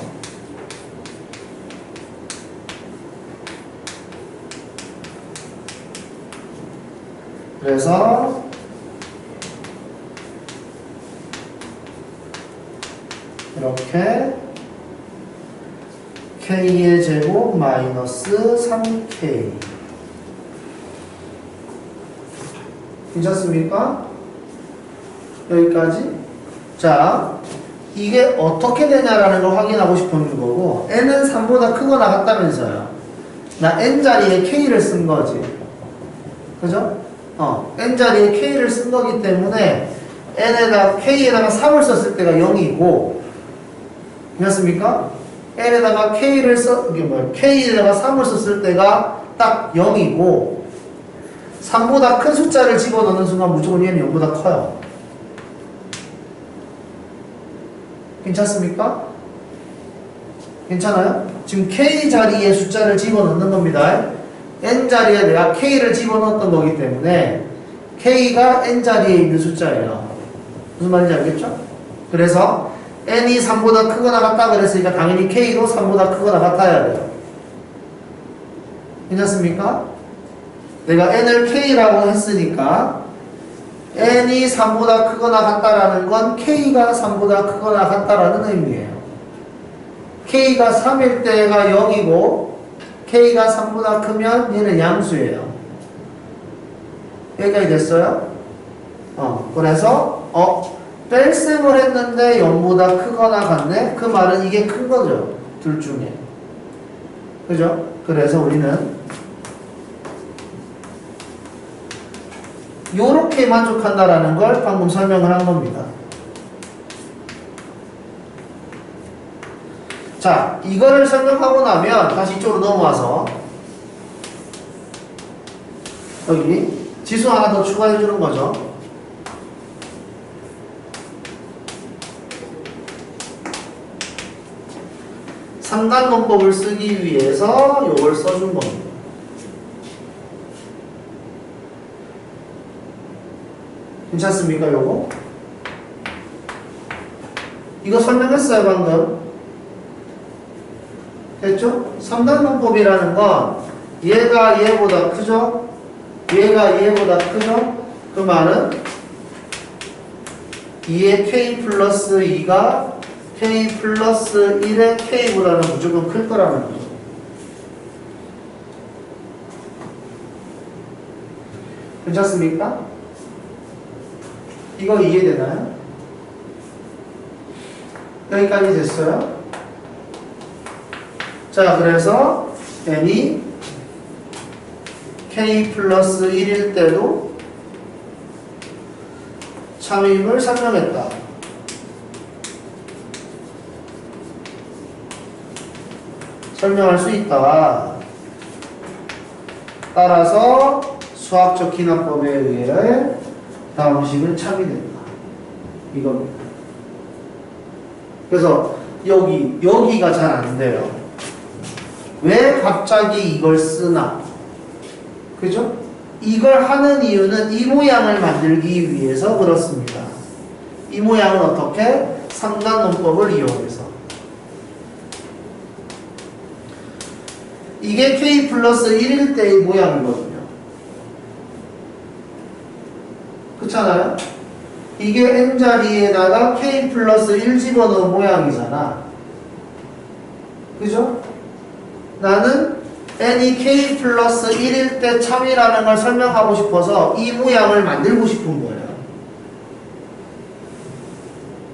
그래서 이렇게 k의 제곱 마이너스 3k 괜찮습니까? 여기까지. 자, 이게 어떻게 되냐라는 걸 확인하고 싶은 거고 n은 3보다 크거나 같다면서요. 나 n자리에 k를 쓴 거지. 그죠? n자리에 k를 쓴 거기 때문에 k에다가 3을 썼을 때가 0이고 괜찮습니까? n에다가 k에다가 3을 썼을 때가 딱 0이고 3보다 큰 숫자를 집어넣는 순간 무조건 얘는 0보다 커요. 괜찮습니까? 괜찮아요? 지금 k 자리에 숫자를 집어넣는 겁니다. n 자리에 내가 k를 집어넣었던 거기 때문에 k가 n 자리에 있는 숫자예요. 무슨 말인지 알겠죠? 그래서 n이 3보다 크거나 같다 그랬으니까 당연히 k도 3보다 크거나 같아야 돼요. 괜찮습니까? 내가 n을 k라고 했으니까 n이 3보다 크거나 같다라는 건 k가 3보다 크거나 같다라는 의미예요. k가 3일 때가 0이고 k가 3보다 크면 얘는 양수예요. 여기까지 됐어요? 그래서 뺄셈을 했는데 0보다 크거나 같네? 그 말은 이게 큰 거죠. 둘 중에. 그죠? 그래서 우리는 요렇게 만족한다라는 걸 방금 설명을 한 겁니다. 자, 이거를 설명하고 나면 다시 이쪽으로 넘어와서 여기 지수 하나 더 추가해 주는 거죠. 삼단논법을 쓰기 위해서 요걸 써준 겁니다. 괜찮습니까, 요거? 이거 설명했어요, 방금. 됐죠? 3단논법이라는 건 얘가 얘보다 크죠? 얘가 얘보다 크죠? 그 말은 2의 k 플러스 2가 k 플러스 1의 k보다는 무조건 클 거라는 거죠. 괜찮습니까? 이거 이해되나요? 여기까지 됐어요? 자, 그래서 n이 k 플러스 1일 때도 참임을 설명했다. 설명할 수 있다. 따라서 수학적 기납법에 의해 다음 식은 참이 된다. 이겁니다. 그래서 여기가 잘 안 돼요. 왜 갑자기 이걸 쓰나? 그죠? 이걸 하는 이유는 이 모양을 만들기 위해서 그렇습니다. 이 모양은 어떻게? 3단 논법을 이용해서. 이게 k 플러스 1일 때의 모양이거든요. 그렇잖아요? 이게 n자리에다가 k 플러스 1 집어넣은 모양이잖아. 그죠? 나는 n이 k 플러스 1일 때 참이라는 걸 설명하고 싶어서 이 모양을 만들고 싶은 거예요.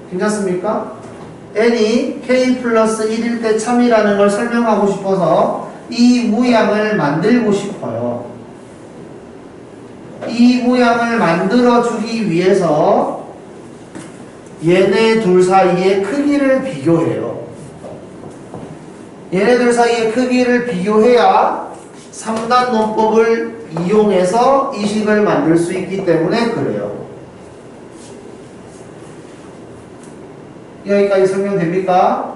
괜찮습니까? n이 k 플러스 1일 때 참이라는 걸 설명하고 싶어서 이 모양을 만들고 싶어요. 이 모양을 만들어주기 위해서 얘네 둘 사이의 크기를 비교해요. 얘네들 사이의 크기를 비교해야 3단 논법을 이용해서 이 식을 만들 수 있기 때문에 그래요. 여기까지 설명됩니까?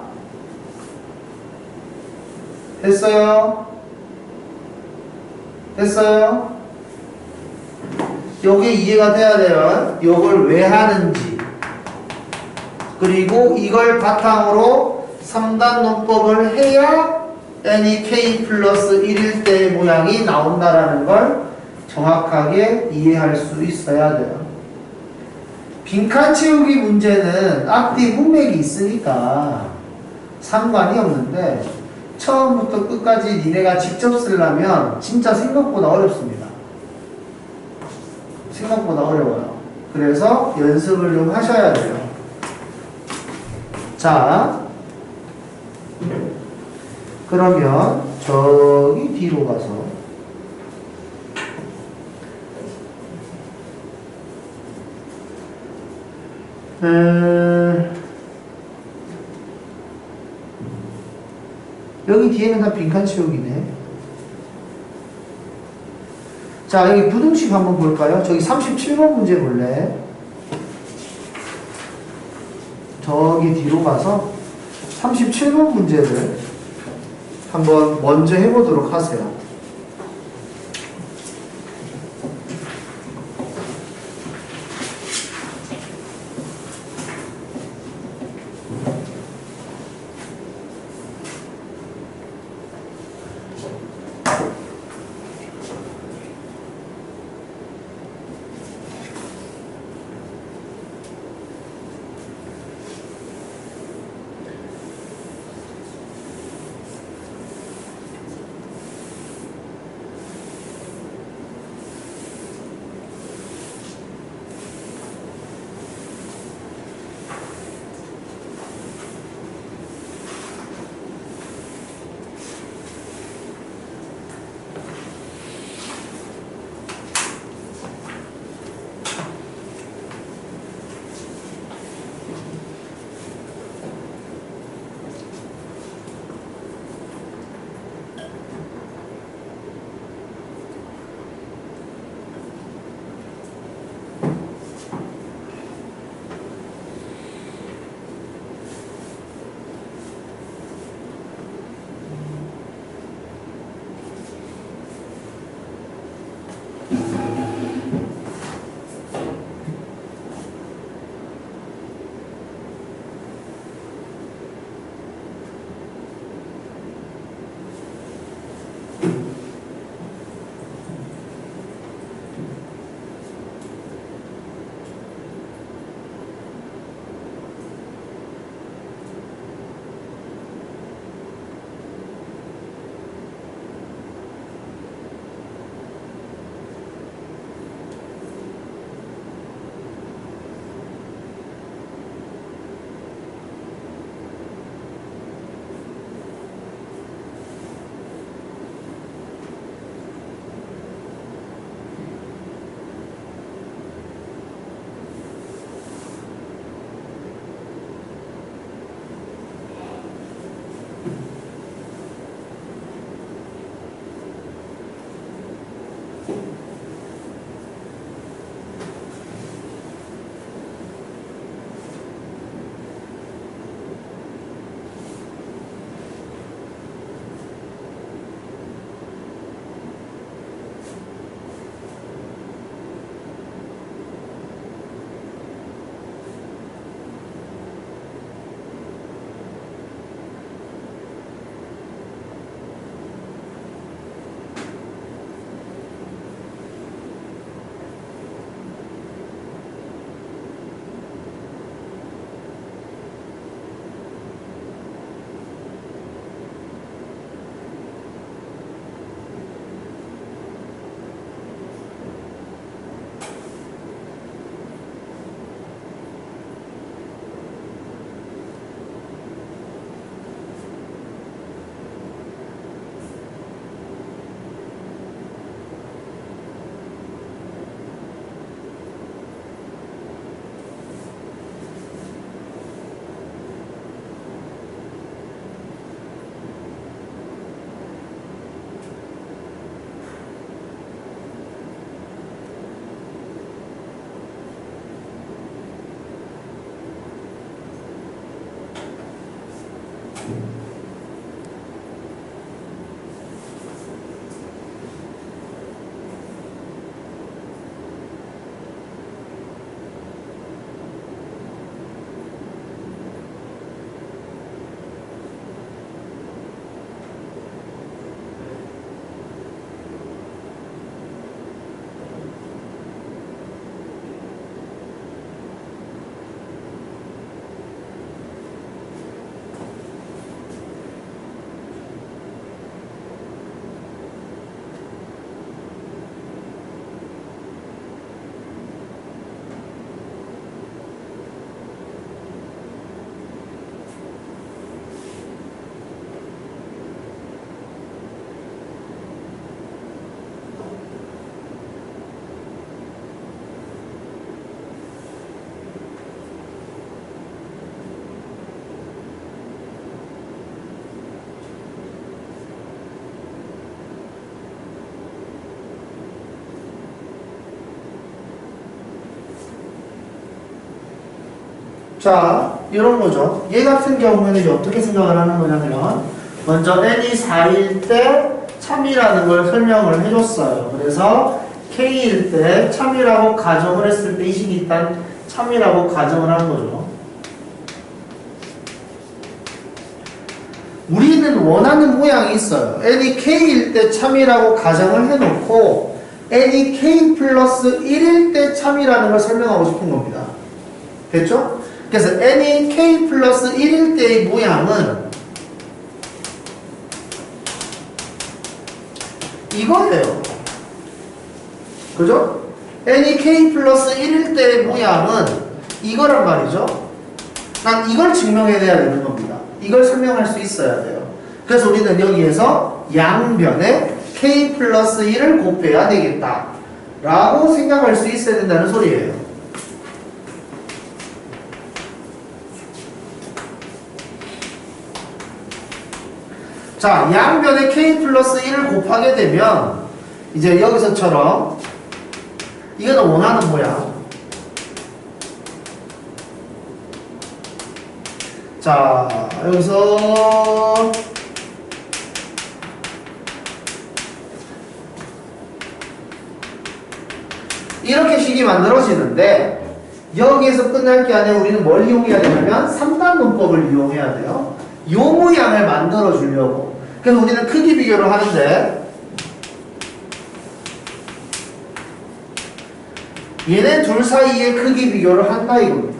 됐어요? 됐어요? 요게 이해가 돼야 돼요. 요걸 왜 하는지. 그리고 이걸 바탕으로 3단 논법을 해야 n이 k 플러스 1일 때의 모양이 나온다라는 걸 정확하게 이해할 수 있어야 돼요. 빈칸 채우기 문제는 앞뒤 문맥이 있으니까 상관이 없는데 처음부터 끝까지 니네가 직접 쓰려면 진짜 생각보다 어렵습니다. 생각보다 어려워요. 그래서 연습을 좀 하셔야 돼요. 자, 그러면 저기 뒤로 가서 여기 뒤에는 다 빈칸 채우기네. 자, 여기 부등식 한번 볼까요? 저기 37번 문제 볼래? 저기 뒤로 가서 37번 문제를 한번 먼저 해보도록 하세요. 자, 이런 거죠. 얘 같은 경우에는 이제 어떻게 생각을 하는 거냐면, 먼저 n이 4일 때 참이라는 걸 설명을 해줬어요. 그래서 k일 때 참이라고 가정을 했을 때 이 식이 일단 참이라고 가정을 하는 거죠. 우리는 원하는 모양이 있어요. n이 k일 때 참이라고 가정을 해놓고 n이 k 플러스 1일 때 참이라는 걸 설명하고 싶은 겁니다. 됐죠? 그래서 n이 k 플러스 1일 때의 모양은 이거예요. 그죠? n이 k 플러스 1일 때의 모양은 이거란 말이죠. 난 이걸 증명해내야 되는 겁니다. 이걸 설명할 수 있어야 돼요. 그래서 우리는 여기에서 양변에 k 플러스 1을 곱해야 되겠다 라고 생각할 수 있어야 된다는 소리예요. 자, 양변에 k 플러스 1을 곱하게 되면 이제 여기서처럼 이거는 원하는 모양. 자, 여기서 이렇게 식이 만들어지는데 여기에서 끝날 게 아니라 우리는 뭘 이용해야 되냐면 3단 문법을 이용해야 돼요. 요 모양을 만들어 주려고. 그래서 우리는 크기 비교를 하는데 얘네 둘 사이의 크기 비교를 한다 이겁니다.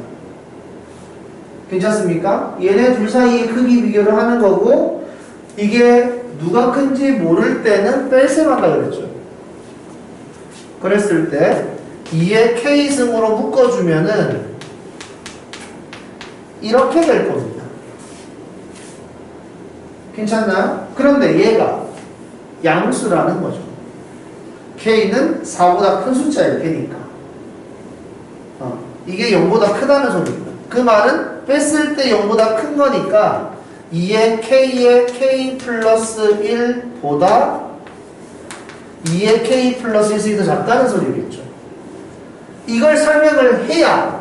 괜찮습니까? 얘네 둘 사이의 크기 비교를 하는 거고 이게 누가 큰지 모를 때는 뺄셈한다 그랬죠. 그랬을 때 2의 k승으로 묶어주면은 이렇게 될 겁니다. 괜찮나요? 그런데 얘가 양수라는 거죠. k는 4보다 큰 숫자일 테니까. 이게 0보다 크다는 소리입니다. 그 말은 뺐을 때 0보다 큰 거니까 2의 k의 k 플러스 1보다 2의 k 플러스 1이 더 작다는 소리겠죠. 이걸 설명을 해야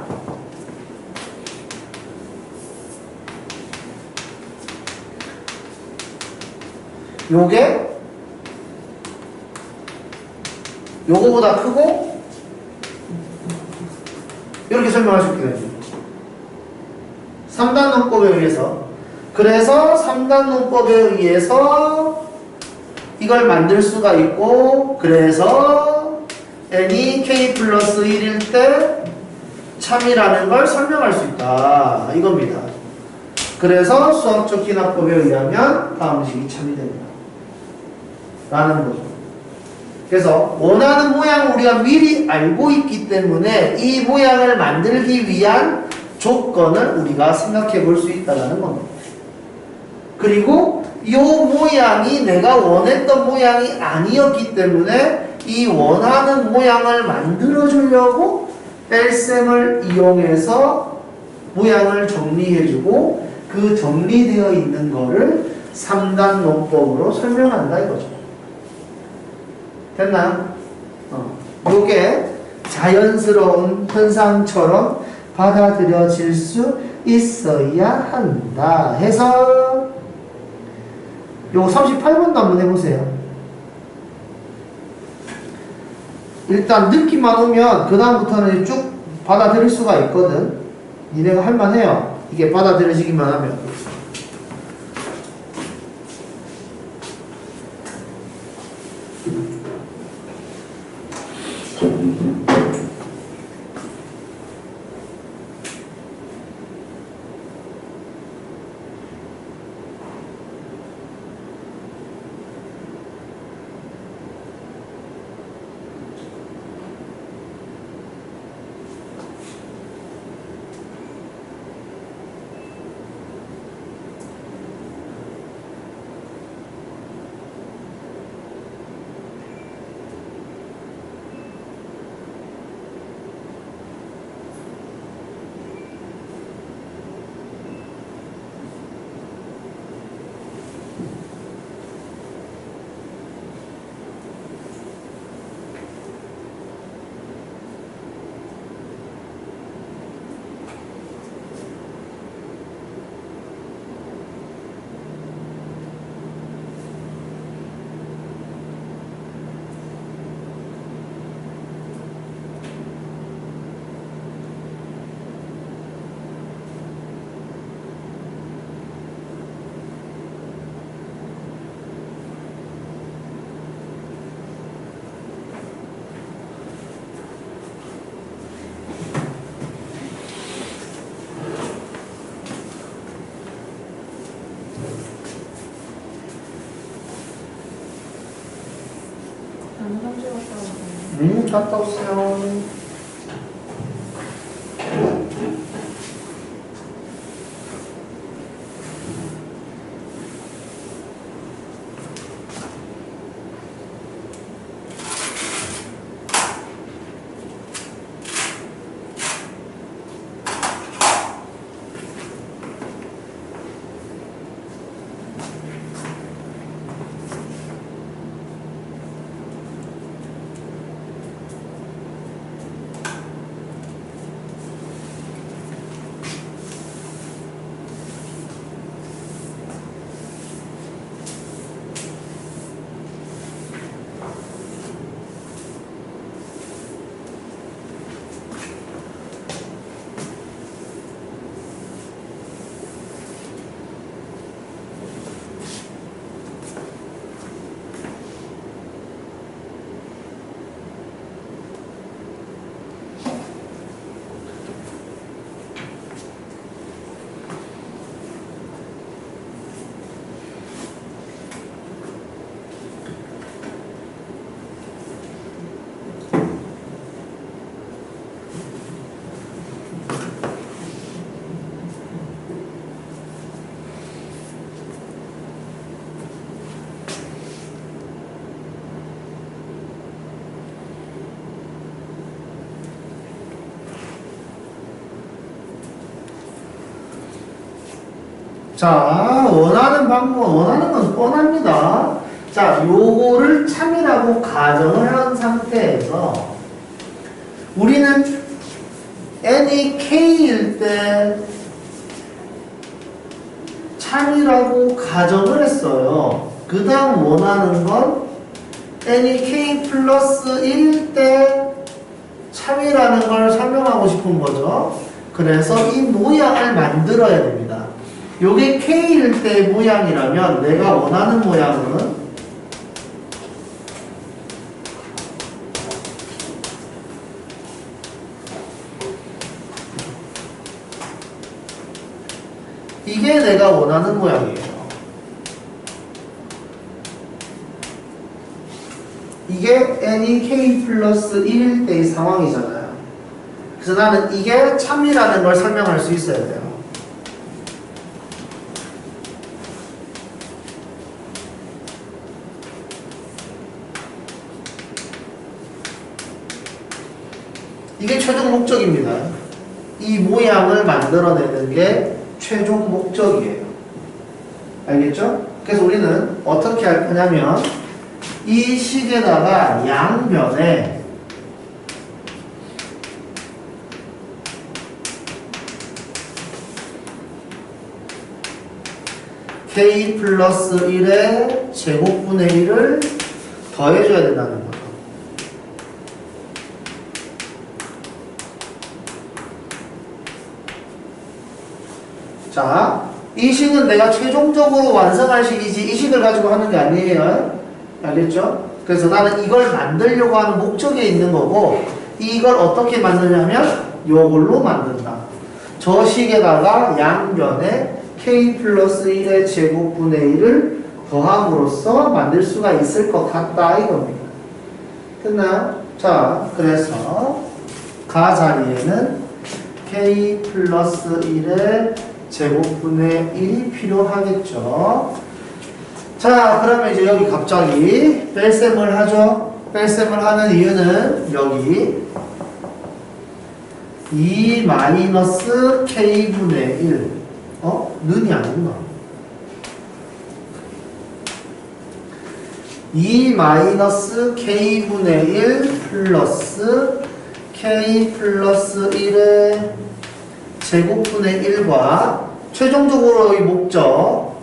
요게 요거보다 크고 이렇게 설명할 수 있게 됩니다. 3단 논법에 의해서. 그래서 3단 논법에 의해서 이걸 만들 수가 있고 그래서 n이 k 플러스 1일 때 참이라는 걸 설명할 수 있다 이겁니다. 그래서 수학적 기납법에 의하면 다음 식이 참이 됩니다 라는 거죠. 그래서 원하는 모양을 우리가 미리 알고 있기 때문에 이 모양을 만들기 위한 조건을 우리가 생각해 볼 수 있다는 겁니다. 그리고 이 모양이 내가 원했던 모양이 아니었기 때문에 이 원하는 모양을 만들어 주려고 뺄셈을 이용해서 모양을 정리해 주고 그 정리되어 있는 거를 3단 논법으로 설명한다 이거죠. 됐나요? 요게 자연스러운 현상처럼 받아들여질 수 있어야 한다 해서 요거 38번도 한번 해보세요. 일단 느낌만 오면 그 다음부터는 쭉 받아들일 수가 있거든. 니네가 할만해요. 이게 받아들여지기만 하면. 화장실 갔다 오세요. 갔다 오세요. 자, 원하는 건 뻔합니다. 자, 요거를 참이라고 가정을 한 상태에서 우리는 n이 k일 때 참이라고 가정을 했어요. 그 다음 원하는 건 n이 k 플러스 1일 때 참이라는 걸 설명하고 싶은 거죠. 그래서 이 모양을 만들어야 됩니다. 요게 k일 때 모양이라면 내가 원하는 모양은 이게 내가 원하는 모양이에요. 이게 n이 k 플러스 1일 때의 상황이잖아요. 그래서 나는 이게 참이라는 걸 설명할 수 있어야 돼요. 이게 최종 목적입니다. 이 모양을 만들어내는 게 최종 목적이에요. 알겠죠? 그래서 우리는 어떻게 할 거냐면 이 식에다가 양변에 k 플러스 1의 제곱분의 1을 더해줘야 된다는 거죠. 자, 이 식은 내가 최종적으로 완성할 식이지 이 식을 가지고 하는 게 아니에요. 알겠죠? 그래서 나는 이걸 만들려고 하는 목적에 있는 거고 이걸 어떻게 만드냐면 요걸로 만든다. 저 식에다가 양변에 k 플러스 1의 제곱분의 1을 더함으로써 만들 수가 있을 것 같다 이겁니다. 됐나요? 자, 그래서 가 자리에는 k 플러스 1의 제곱분의 1이 필요하겠죠. 자, 그러면 이제 여기 갑자기 뺄셈을 하죠. 뺄셈을 하는 이유는 여기 2 마이너스 k분의 1 는이 아닌가? 2 마이너스 k분의 1 플러스 k 플러스 1의 제곱분의 1과 최종적으로의 목적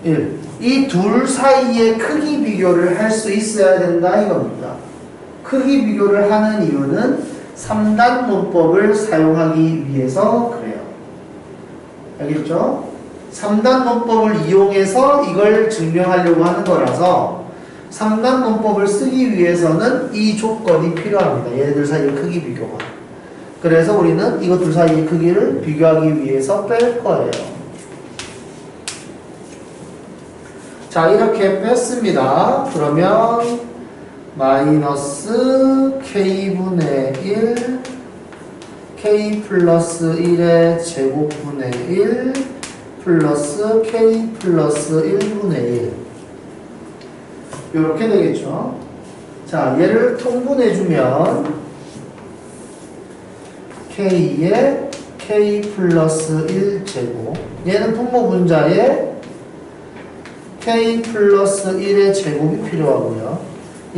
1. 이 둘 사이의 크기 비교를 할 수 있어야 된다 이겁니다. 크기 비교를 하는 이유는 3단 문법을 사용하기 위해서 그래요. 알겠죠? 3단 문법을 이용해서 이걸 증명하려고 하는 거라서 3단 문법을 쓰기 위해서는 이 조건이 필요합니다. 얘네들 사이의 크기 비교가. 그래서 우리는 이거 둘 사이의 크기를 비교하기 위해서 뺄 거예요. 자, 이렇게 뺐습니다. 그러면 마이너스 k분의 1 k 플러스 1의 제곱분의 1 플러스 k 플러스 1분의 1 이렇게 되겠죠. 자, 얘를 통분해주면 k에 k 플러스 1제곱 얘는 분모분자에 k 플러스 1의 제곱이 필요하고요.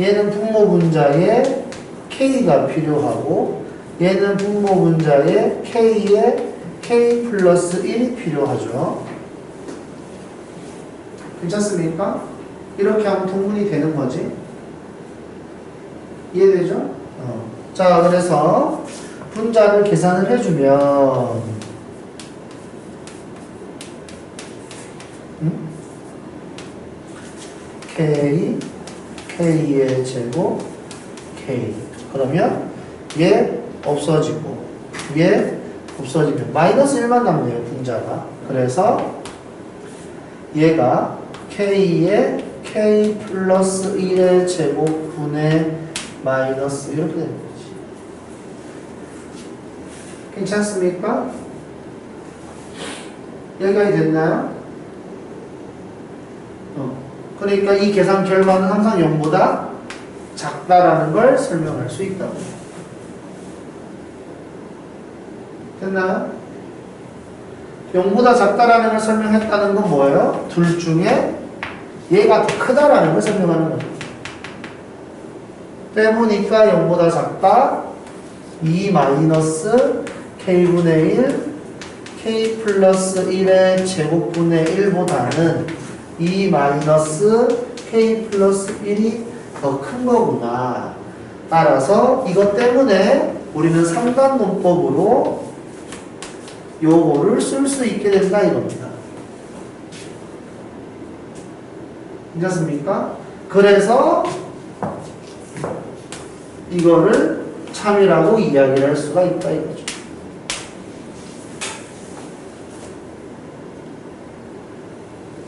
얘는 분모분자에 k가 필요하고 얘는 분모분자에 k에 k 플러스 1이 필요하죠. 괜찮습니까? 이렇게 하면 통분이 되는 거지. 이해되죠? 자, 그래서 분자를 계산을 해주면 k, k의 제곱, k. 그러면 얘 없어지고 얘 없어지면 마이너스 1만 남네요, 분자가. 그래서 얘가 k의 k 플러스 1의 제곱분의 마이너스 이렇게 되는 거지. 괜찮습니까? 여기까지 됐나요? 그러니까 이 계산 결과는 항상 0보다 작다라는 걸 설명할 수 있다고. 됐나요? 0보다 작다라는 걸 설명했다는 건 뭐예요? 둘 중에 얘가 더 크다라는 걸 설명하는 거죠. 빼보니까 0보다 작다 2 마이너스 k분의 1 k 플러스 1의 제곱분의 1보다는 2 마이너스 k 플러스 1이 더 큰 거구나. 따라서 이것 때문에 우리는 3단 논법으로 요거를 쓸 수 있게 된다 이겁니다. 괜찮습니까? 그래서 이거를 참이라고 이야기를 할 수가 있다 이거죠.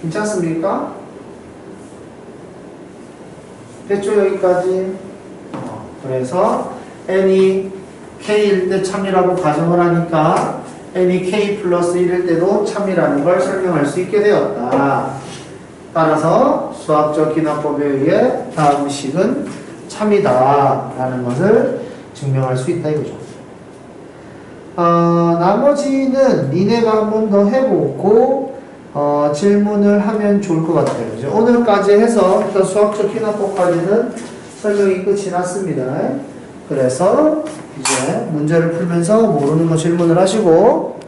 괜찮습니까? 됐죠 여기까지? 그래서 n이 k일 때 참이라고 가정을 하니까 n이 k 플러스 1일 때도 참이라는 걸 설명할 수 있게 되었다. 따라서 수학적 기납법에 의해 다음 식은 참이다 라는 것을 증명할 수 있다 이거죠. 나머지는 니네가 한 번 더 해보고 질문을 하면 좋을 것 같아요. 이제 오늘까지 해서 일단 수학적 기납법까지는 설명이 끝이 났습니다. 그래서 이제 문제를 풀면서 모르는 거 질문을 하시고